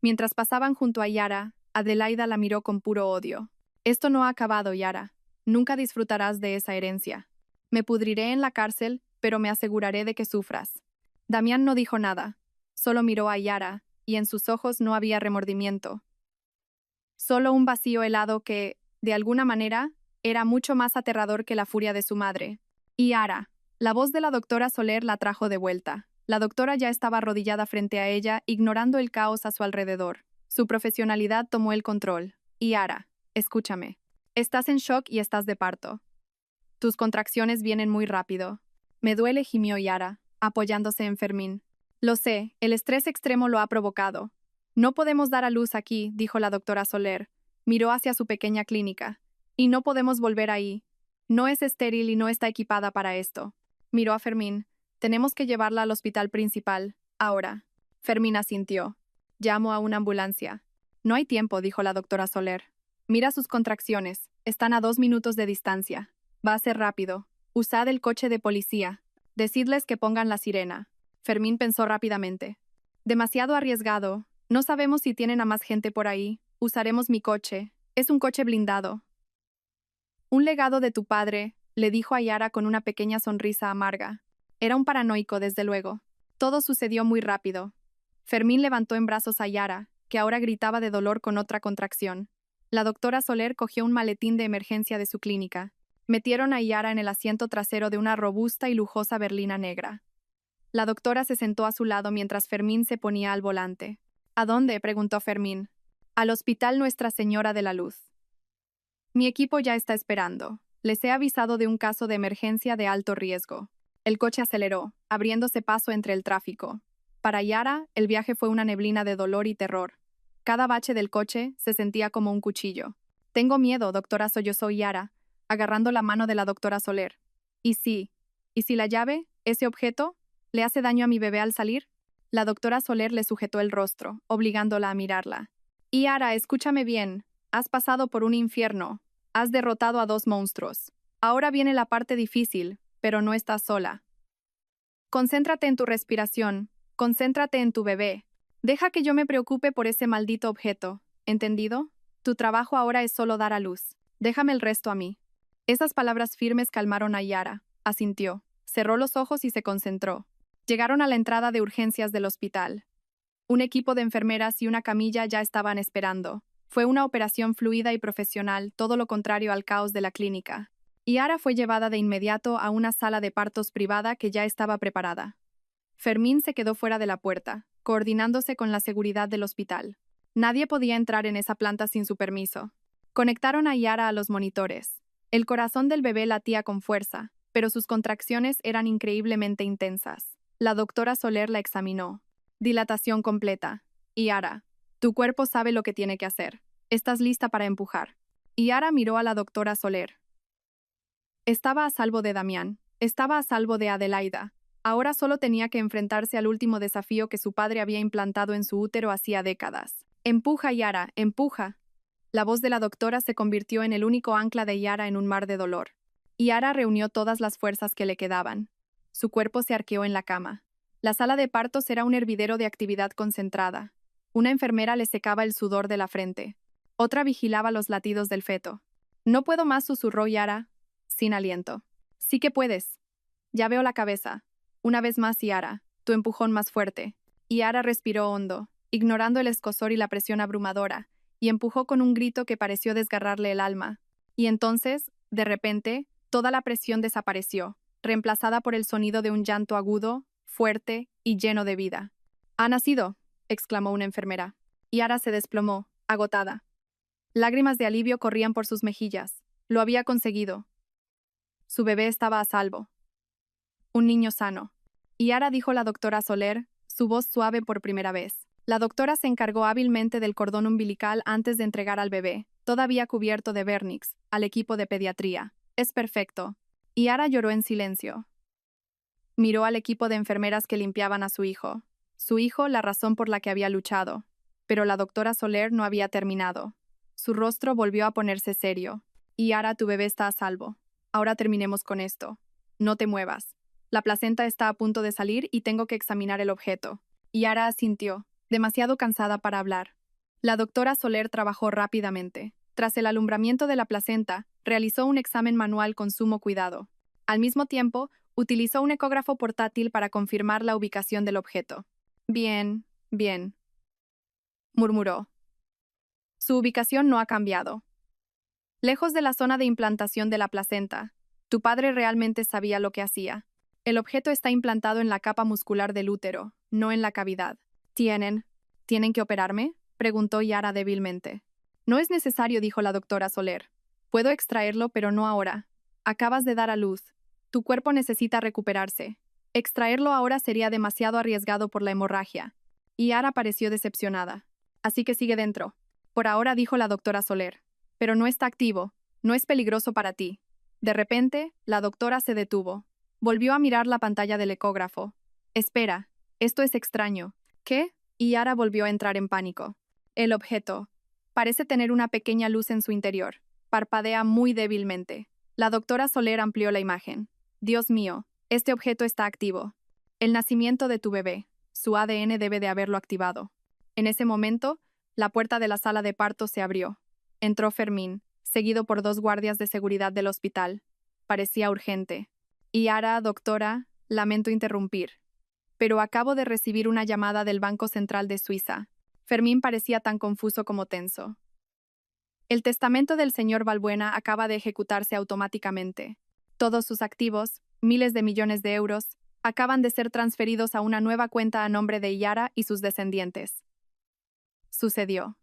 Speaker 1: Mientras pasaban junto a Yara, Adelaida la miró con puro odio. Esto no ha acabado, Yara. Nunca disfrutarás de esa herencia. Me pudriré en la cárcel, pero me aseguraré de que sufras. Damián no dijo nada. Solo miró a Yara, y en sus ojos no había remordimiento. Solo un vacío helado que, de alguna manera, era mucho más aterrador que la furia de su madre. Yara. La voz de la doctora Soler la trajo de vuelta. La doctora ya estaba arrodillada frente a ella, ignorando el caos a su alrededor. Su profesionalidad tomó el control. Yara, escúchame. Estás en shock y estás de parto. Tus contracciones vienen muy rápido. Me duele, gimió Yara, apoyándose en Fermín. Lo sé, el estrés extremo lo ha provocado. No podemos dar a luz aquí, dijo la doctora Soler. Miró hacia su pequeña clínica. Y no podemos volver ahí. No es estéril y no está equipada para esto. Miró a Fermín. Tenemos que llevarla al hospital principal. Ahora. Fermín asintió. Llamo a una ambulancia. No hay tiempo, dijo la doctora Soler. Mira sus contracciones. Están a 2 minutos de distancia. Va a ser rápido. Usad el coche de policía. Decidles que pongan la sirena. Fermín pensó rápidamente. Demasiado arriesgado. No sabemos si tienen a más gente por ahí. Usaremos mi coche. Es un coche blindado. Un legado de tu padre, le dijo a Yara con una pequeña sonrisa amarga. Era un paranoico, desde luego. Todo sucedió muy rápido. Fermín levantó en brazos a Yara, que ahora gritaba de dolor con otra contracción. La doctora Soler cogió un maletín de emergencia de su clínica. Metieron a Yara en el asiento trasero de una robusta y lujosa berlina negra. La doctora se sentó a su lado mientras Fermín se ponía al volante. ¿A dónde?, preguntó Fermín. Al Hospital Nuestra Señora de la Luz. Mi equipo ya está esperando. Les he avisado de un caso de emergencia de alto riesgo. El coche aceleró, abriéndose paso entre el tráfico. Para Yara, el viaje fue una neblina de dolor y terror. Cada bache del coche se sentía como un cuchillo. Tengo miedo, doctora, sollozó Yara, agarrando la mano de la doctora Soler. ¿Y si la llave, ese objeto, le hace daño a mi bebé al salir? La doctora Soler le sujetó el rostro, obligándola a mirarla. Yara, escúchame bien. Has pasado por un infierno. Has derrotado a 2 monstruos. Ahora viene la parte difícil, pero no estás sola. Concéntrate en tu respiración. Concéntrate en tu bebé. Deja que yo me preocupe por ese maldito objeto. ¿Entendido? Tu trabajo ahora es solo dar a luz. Déjame el resto a mí. Esas palabras firmes calmaron a Yara. Asintió. Cerró los ojos y se concentró. Llegaron a la entrada de urgencias del hospital. Un equipo de enfermeras y una camilla ya estaban esperando. Fue una operación fluida y profesional, todo lo contrario al caos de la clínica. Yara fue llevada de inmediato a una sala de partos privada que ya estaba preparada. Fermín se quedó fuera de la puerta, coordinándose con la seguridad del hospital. Nadie podía entrar en esa planta sin su permiso. Conectaron a Yara a los monitores. El corazón del bebé latía con fuerza, pero sus contracciones eran increíblemente intensas. La doctora Soler la examinó. Dilatación completa. Yara, tu cuerpo sabe lo que tiene que hacer. Estás lista para empujar. Yara miró a la doctora Soler. Estaba a salvo de Damián. Estaba a salvo de Adelaida. Ahora solo tenía que enfrentarse al último desafío que su padre había implantado en su útero hacía décadas. Empuja, Yara, empuja. La voz de la doctora se convirtió en el único ancla de Yara en un mar de dolor. Yara reunió todas las fuerzas que le quedaban. Su cuerpo se arqueó en la cama. La sala de partos era un hervidero de actividad concentrada. Una enfermera le secaba el sudor de la frente. Otra vigilaba los latidos del feto. No puedo más, susurró Yara, sin aliento. Sí que puedes. Ya veo la cabeza. Una vez más, Yara, tu empujón más fuerte. Yara respiró hondo, ignorando el escozor y la presión abrumadora, y empujó con un grito que pareció desgarrarle el alma. Y entonces, de repente, toda la presión desapareció, reemplazada por el sonido de un llanto agudo, fuerte y lleno de vida. «¡Ha nacido!», exclamó una enfermera. Yara se desplomó, agotada. Lágrimas de alivio corrían por sus mejillas. Lo había conseguido. Su bebé estaba a salvo. Un niño sano. Yara, dijo la doctora Soler, su voz suave por primera vez. La doctora se encargó hábilmente del cordón umbilical antes de entregar al bebé, todavía cubierto de vernix, al equipo de pediatría. «Es perfecto». Yara lloró en silencio. Miró al equipo de enfermeras que limpiaban a su hijo. Su hijo, la razón por la que había luchado. Pero la doctora Soler no había terminado. Su rostro volvió a ponerse serio. «Yara, tu bebé está a salvo. Ahora terminemos con esto. No te muevas. La placenta está a punto de salir y tengo que examinar el objeto». Yara asintió, demasiado cansada para hablar. La doctora Soler trabajó rápidamente. Tras el alumbramiento de la placenta, realizó un examen manual con sumo cuidado. Al mismo tiempo, utilizó un ecógrafo portátil para confirmar la ubicación del objeto. «Bien, bien», murmuró. Su ubicación no ha cambiado. Lejos de la zona de implantación de la placenta. Tu padre realmente sabía lo que hacía. El objeto está implantado en la capa muscular del útero, no en la cavidad. ¿Tienen que operarme?», preguntó Yara débilmente. «No es necesario», dijo la doctora Soler. «Puedo extraerlo, pero no ahora. Acabas de dar a luz. Tu cuerpo necesita recuperarse. Extraerlo ahora sería demasiado arriesgado por la hemorragia». Yara pareció decepcionada. «Así que sigue dentro». «Por ahora», dijo la doctora Soler. «Pero no está activo. No es peligroso para ti». De repente, la doctora se detuvo. Volvió a mirar la pantalla del ecógrafo. «Espera, esto es extraño». «¿Qué?». Yara volvió a entrar en pánico. El objeto parece tener una pequeña luz en su interior. Parpadea muy débilmente. La doctora Soler amplió la imagen. «Dios mío, este objeto está activo. El nacimiento de tu bebé. Su ADN debe de haberlo activado». En ese momento, la puerta de la sala de parto se abrió. Entró Fermín, seguido por 2 guardias de seguridad del hospital. Parecía urgente. «Yara, doctora, lamento interrumpir, pero acabo de recibir una llamada del Banco Central de Suiza». Fermín parecía tan confuso como tenso. «El testamento del señor Balbuena acaba de ejecutarse automáticamente. Todos sus activos, miles de millones de euros, acaban de ser transferidos a una nueva cuenta a nombre de Yara y sus descendientes». Sucedió.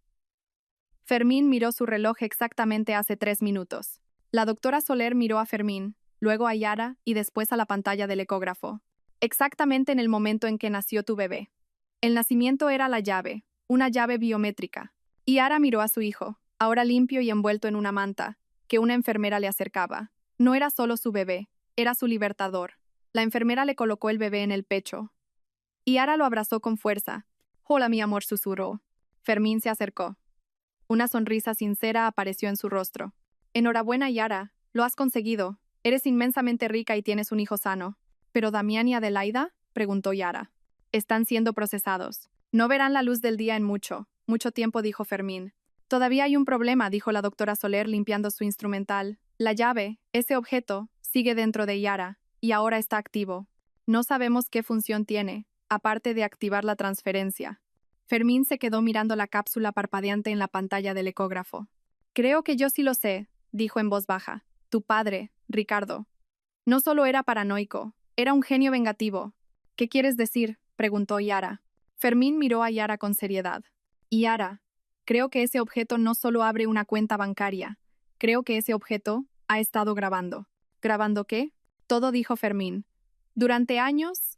Speaker 1: Fermín miró su reloj exactamente hace 3 minutos. La doctora Soler miró a Fermín, luego a Yara y después a la pantalla del ecógrafo. «Exactamente en el momento en que nació tu bebé. El nacimiento era la llave, una llave biométrica». Yara miró a su hijo, ahora limpio y envuelto en una manta, que una enfermera le acercaba. No era solo su bebé, era su libertador. La enfermera le colocó el bebé en el pecho. Yara lo abrazó con fuerza. «Hola, mi amor», susurró. Fermín se acercó. Una sonrisa sincera apareció en su rostro. «Enhorabuena, Yara, lo has conseguido. Eres inmensamente rica y tienes un hijo sano». ¿Pero Damián y Adelaida? Preguntó Yara. Están siendo procesados. No verán la luz del día en mucho tiempo, dijo Fermín. Todavía hay un problema, dijo la doctora Soler limpiando su instrumental. La llave, ese objeto, sigue dentro de Yara, y ahora está activo. No sabemos qué función tiene, aparte de activar la transferencia. Fermín se quedó mirando la cápsula parpadeante en la pantalla del ecógrafo. Creo que yo sí lo sé, dijo en voz baja. Tu padre, Ricardo. No solo era paranoico, era un genio vengativo. ¿Qué quieres decir?, preguntó Yara. Fermín miró a Yara con seriedad. Yara, creo que ese objeto no solo abre una cuenta bancaria. Creo que ese objeto ha estado grabando. ¿Grabando qué? Todo, dijo Fermín. Durante años,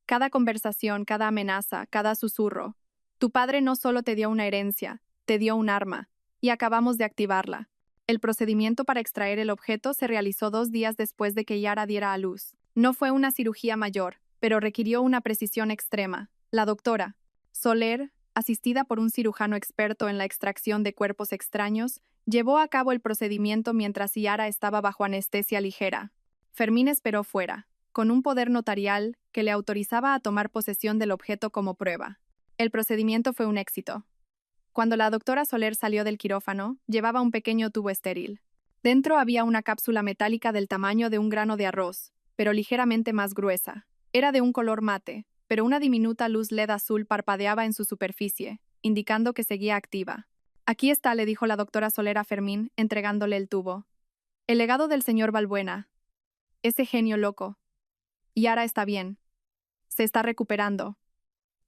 Speaker 1: cada conversación, cada amenaza, cada susurro. Tu padre no solo te dio una herencia, te dio un arma, y acabamos de activarla. El procedimiento para extraer el objeto se realizó 2 días después de que Yara diera a luz. No fue una cirugía mayor, pero requirió una precisión extrema. La doctora Soler, asistida por un cirujano experto en la extracción de cuerpos extraños, llevó a cabo el procedimiento mientras Yara estaba bajo anestesia ligera. Fermín esperó fuera, con un poder notarial que le autorizaba a tomar posesión del objeto como prueba. El procedimiento fue un éxito. Cuando la doctora Soler salió del quirófano, llevaba un pequeño tubo estéril. Dentro había una cápsula metálica del tamaño de un grano de arroz, pero ligeramente más gruesa. Era de un color mate, pero una diminuta luz LED azul parpadeaba en su superficie, indicando que seguía activa. Aquí está, le dijo la doctora Soler a Fermín, entregándole el tubo. El legado del señor Balbuena. Ese genio loco. Yara está bien. Se está recuperando.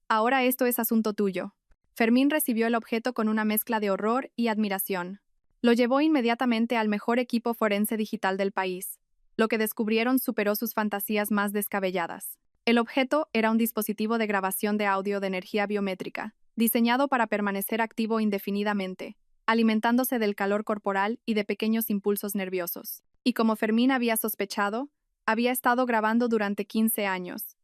Speaker 1: Ahora esto es asunto tuyo. Fermín recibió el objeto con una mezcla de horror y admiración. Lo llevó inmediatamente al mejor equipo forense digital del país. Lo que descubrieron superó sus fantasías más descabelladas. El objeto era un dispositivo de grabación de audio de energía biométrica, diseñado para permanecer activo indefinidamente, alimentándose del calor corporal y de pequeños impulsos nerviosos. Y como Fermín había sospechado, había estado grabando durante 15 años.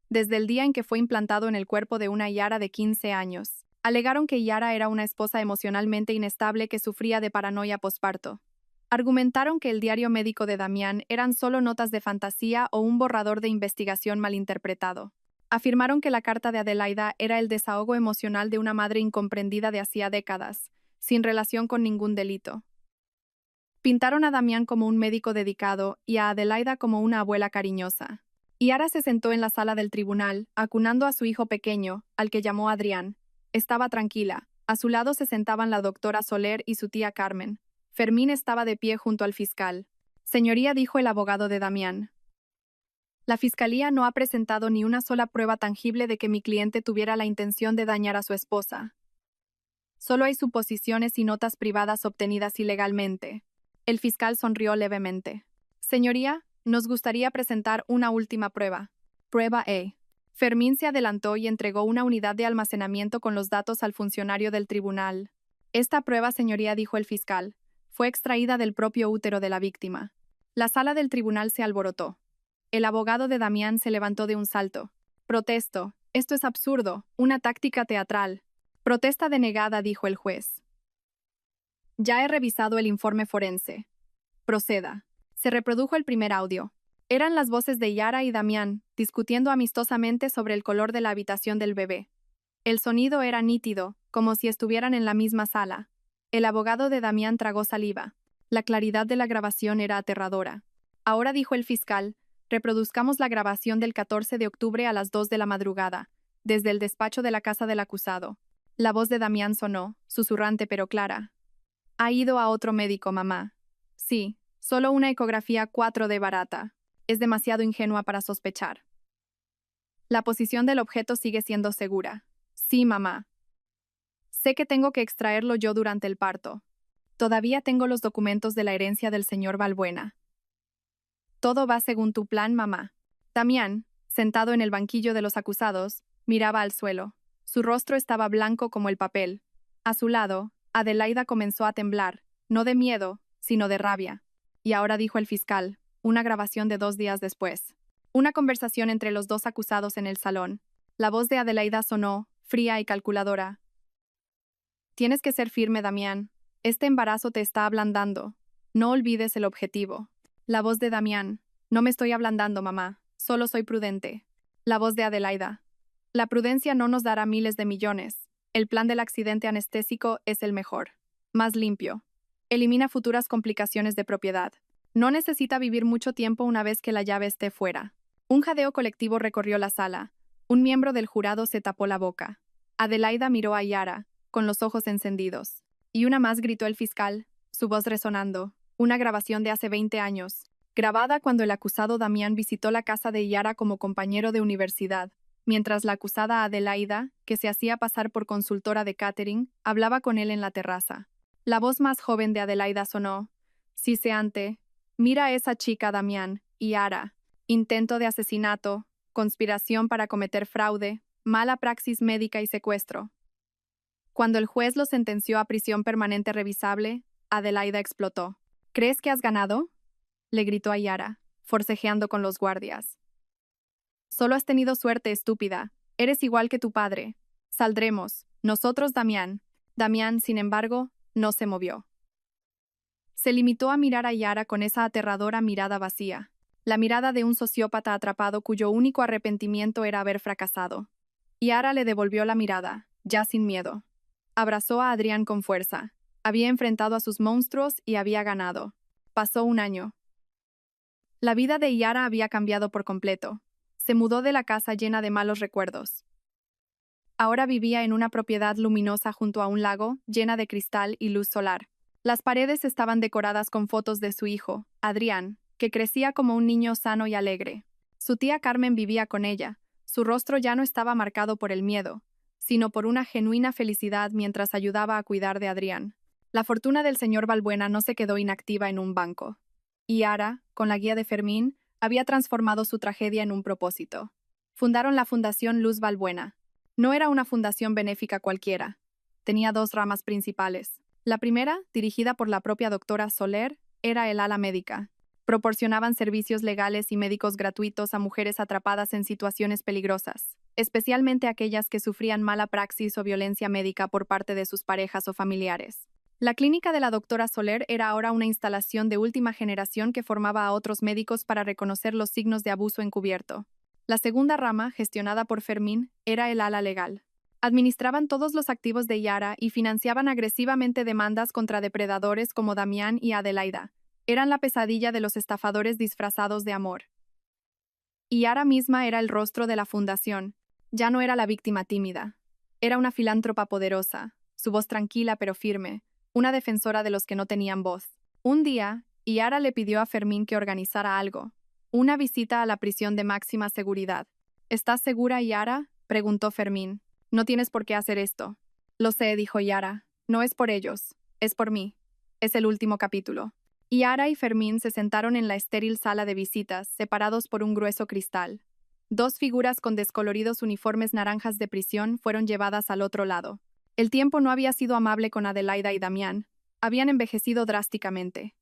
Speaker 1: Desde el día en que fue implantado en el cuerpo de una Yara de 15 años. Alegaron que Yara era una esposa emocionalmente inestable que sufría de paranoia posparto. Argumentaron que el diario médico de Damián eran solo notas de fantasía o un borrador de investigación malinterpretado. Afirmaron que la carta de Adelaida era el desahogo emocional de una madre incomprendida de hacía décadas, sin relación con ningún delito. Pintaron a Damián como un médico dedicado y a Adelaida como una abuela cariñosa. Yara se sentó en la sala del tribunal, acunando a su hijo pequeño, al que llamó Adrián. Estaba tranquila. A su lado se sentaban la doctora Soler y su tía Carmen. Fermín estaba de pie junto al fiscal. Señoría, dijo el abogado de Damián. La fiscalía no ha presentado ni una sola prueba tangible de que mi cliente tuviera la intención de dañar a su esposa. Solo hay suposiciones y notas privadas obtenidas ilegalmente. El fiscal sonrió levemente. Señoría, nos gustaría presentar una última prueba. Prueba E. Fermín se adelantó y entregó una unidad de almacenamiento con los datos al funcionario del tribunal. Esta prueba, señoría, dijo el fiscal, fue extraída del propio útero de la víctima. La sala del tribunal se alborotó. El abogado de Damián se levantó de un salto. Protesto, esto es absurdo, una táctica teatral. Protesta denegada, dijo el juez. Ya he revisado el informe forense. Proceda. Se reprodujo el primer audio. Eran las voces de Yara y Damián, discutiendo amistosamente sobre el color de la habitación del bebé. El sonido era nítido, como si estuvieran en la misma sala. El abogado de Damián tragó saliva. La claridad de la grabación era aterradora. Ahora, dijo el fiscal, reproduzcamos la grabación del 14 de octubre a las 2 de la madrugada, desde el despacho de la casa del acusado. La voz de Damián sonó, susurrante pero clara. Ha ido a otro médico, mamá. Sí, solo una ecografía 4D barata. Es demasiado ingenua para sospechar. La posición del objeto sigue siendo segura. Sí, mamá. Sé que tengo que extraerlo yo durante el parto. Todavía tengo los documentos de la herencia del señor Balbuena. Todo va según tu plan, mamá. Damián, sentado en el banquillo de los acusados, miraba al suelo. Su rostro estaba blanco como el papel. A su lado, Adelaida comenzó a temblar, no de miedo, sino de rabia. Y ahora, dijo el fiscal, una grabación de 2 días después. Una conversación entre los dos acusados en el salón. La voz de Adelaida sonó, fría y calculadora. Tienes que ser firme, Damián. Este embarazo te está ablandando. No olvides el objetivo. La voz de Damián. No me estoy ablandando, mamá. Solo soy prudente. La voz de Adelaida. La prudencia no nos dará miles de millones. El plan del accidente anestésico es el mejor. Más limpio. Elimina futuras complicaciones de propiedad. No necesita vivir mucho tiempo una vez que la llave esté fuera. Un jadeo colectivo recorrió la sala. Un miembro del jurado se tapó la boca. Adelaida miró a Yara, con los ojos encendidos. Y una más, gritó el fiscal, su voz resonando. Una grabación de hace 20 años. Grabada cuando el acusado Damián visitó la casa de Yara como compañero de universidad, mientras la acusada Adelaida, que se hacía pasar por consultora de catering, hablaba con él en la terraza. La voz más joven de Adelaida sonó. Siseante. Mira a esa chica, Damián. Yara. Intento de asesinato, conspiración para cometer fraude, mala praxis médica y secuestro. Cuando el juez lo sentenció a prisión permanente revisable, Adelaida explotó. ¿Crees que has ganado?, le gritó a Yara, forcejeando con los guardias. Solo has tenido suerte, estúpida. Eres igual que tu padre. Saldremos. Nosotros, Damián. Damián, sin embargo, no se movió. Se limitó a mirar a Yara con esa aterradora mirada vacía. La mirada de un sociópata atrapado cuyo único arrepentimiento era haber fracasado. Yara le devolvió la mirada, ya sin miedo. Abrazó a Adrián con fuerza. Había enfrentado a sus monstruos y había ganado. Pasó un año. La vida de Yara había cambiado por completo. Se mudó de la casa llena de malos recuerdos. Ahora vivía en una propiedad luminosa junto a un lago, llena de cristal y luz solar. Las paredes estaban decoradas con fotos de su hijo, Adrián, que crecía como un niño sano y alegre. Su tía Carmen vivía con ella. Su rostro ya no estaba marcado por el miedo, sino por una genuina felicidad mientras ayudaba a cuidar de Adrián. La fortuna del señor Balbuena no se quedó inactiva en un banco. Y Yara, con la guía de Fermín, había transformado su tragedia en un propósito. Fundaron la Fundación Luz Balbuena. No era una fundación benéfica cualquiera. Tenía dos ramas principales. La primera, dirigida por la propia doctora Soler, era el ala médica. Proporcionaban servicios legales y médicos gratuitos a mujeres atrapadas en situaciones peligrosas, especialmente aquellas que sufrían mala praxis o violencia médica por parte de sus parejas o familiares. La clínica de la doctora Soler era ahora una instalación de última generación que formaba a otros médicos para reconocer los signos de abuso encubierto. La segunda rama, gestionada por Fermín, era el ala legal. Administraban todos los activos de Yara y financiaban agresivamente demandas contra depredadores como Damián y Adelaida. Eran la pesadilla de los estafadores disfrazados de amor. Y Yara misma era el rostro de la fundación. Ya no era la víctima tímida. Era una filántropa poderosa, su voz tranquila pero firme, una defensora de los que no tenían voz. Un día, Yara le pidió a Fermín que organizara algo. Una visita a la prisión de máxima seguridad. ¿Estás segura, Yara?, preguntó Fermín. No tienes por qué hacer esto. Lo sé, dijo Yara. No es por ellos. Es por mí. Es el último capítulo. Yara y Fermín se sentaron en la estéril sala de visitas, separados por un grueso cristal. Dos figuras con descoloridos uniformes naranjas de prisión fueron llevadas al otro lado. El tiempo no había sido amable con Adelaida y Damián. Habían envejecido drásticamente.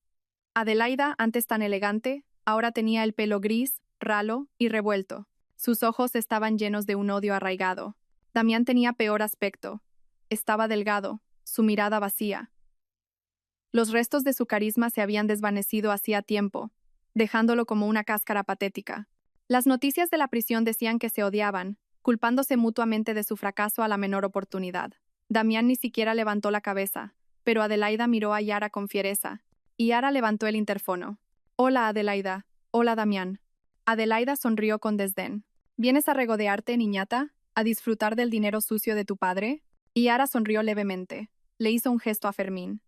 Speaker 1: Adelaida, antes tan elegante, ahora tenía el pelo gris, ralo y revuelto. Sus ojos estaban llenos de un odio arraigado. Damián tenía peor aspecto. Estaba delgado, su mirada vacía. Los restos de su carisma se habían desvanecido hacía tiempo, dejándolo como una cáscara patética. Las noticias de la prisión decían que se odiaban, culpándose mutuamente de su fracaso a la menor oportunidad. Damián ni siquiera levantó la cabeza, pero Adelaida miró a Yara con fiereza, y Yara levantó el interfono. «Hola, Adelaida. Hola, Damián». Adelaida sonrió con desdén. «¿Vienes a regodearte, niñata? ¿A disfrutar del dinero sucio de tu padre?» Y Yara sonrió levemente. Le hizo un gesto a Fermín.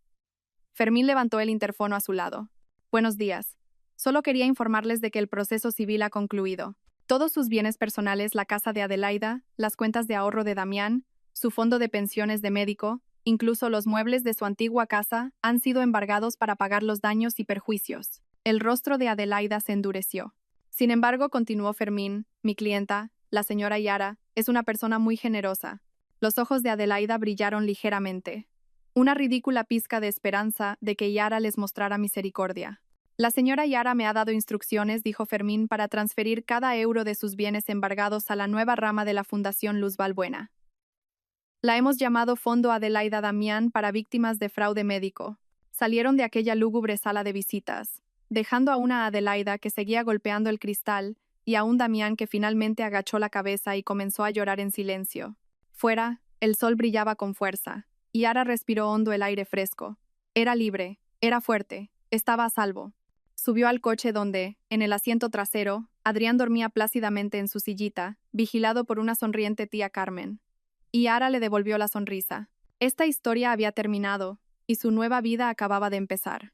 Speaker 1: Fermín levantó el interfono a su lado. «Buenos días. Solo quería informarles de que el proceso civil ha concluido. Todos sus bienes personales, la casa de Adelaida, las cuentas de ahorro de Damián, su fondo de pensiones de médico, incluso los muebles de su antigua casa, han sido embargados para pagar los daños y perjuicios». El rostro de Adelaida se endureció. «Sin embargo», continuó Fermín, «mi clienta, la señora Yara, es una persona muy generosa». Los ojos de Adelaida brillaron ligeramente. Una ridícula pizca de esperanza de que Yara les mostrara misericordia. «La señora Yara me ha dado instrucciones», dijo Fermín, «para transferir cada euro de sus bienes embargados a la nueva rama de la Fundación Luz Balbuena. La hemos llamado Fondo Adelaida Damián para víctimas de fraude médico». Salieron de aquella lúgubre sala de visitas, dejando a una Adelaida que seguía golpeando el cristal y a un Damián que finalmente agachó la cabeza y comenzó a llorar en silencio. Fuera, el sol brillaba con fuerza, y Ara respiró hondo el aire fresco. Era libre, era fuerte, estaba a salvo. Subió al coche donde, en el asiento trasero, Adrián dormía plácidamente en su sillita, vigilado por una sonriente tía Carmen. Y Ara le devolvió la sonrisa. Esta historia había terminado, y su nueva vida acababa de empezar.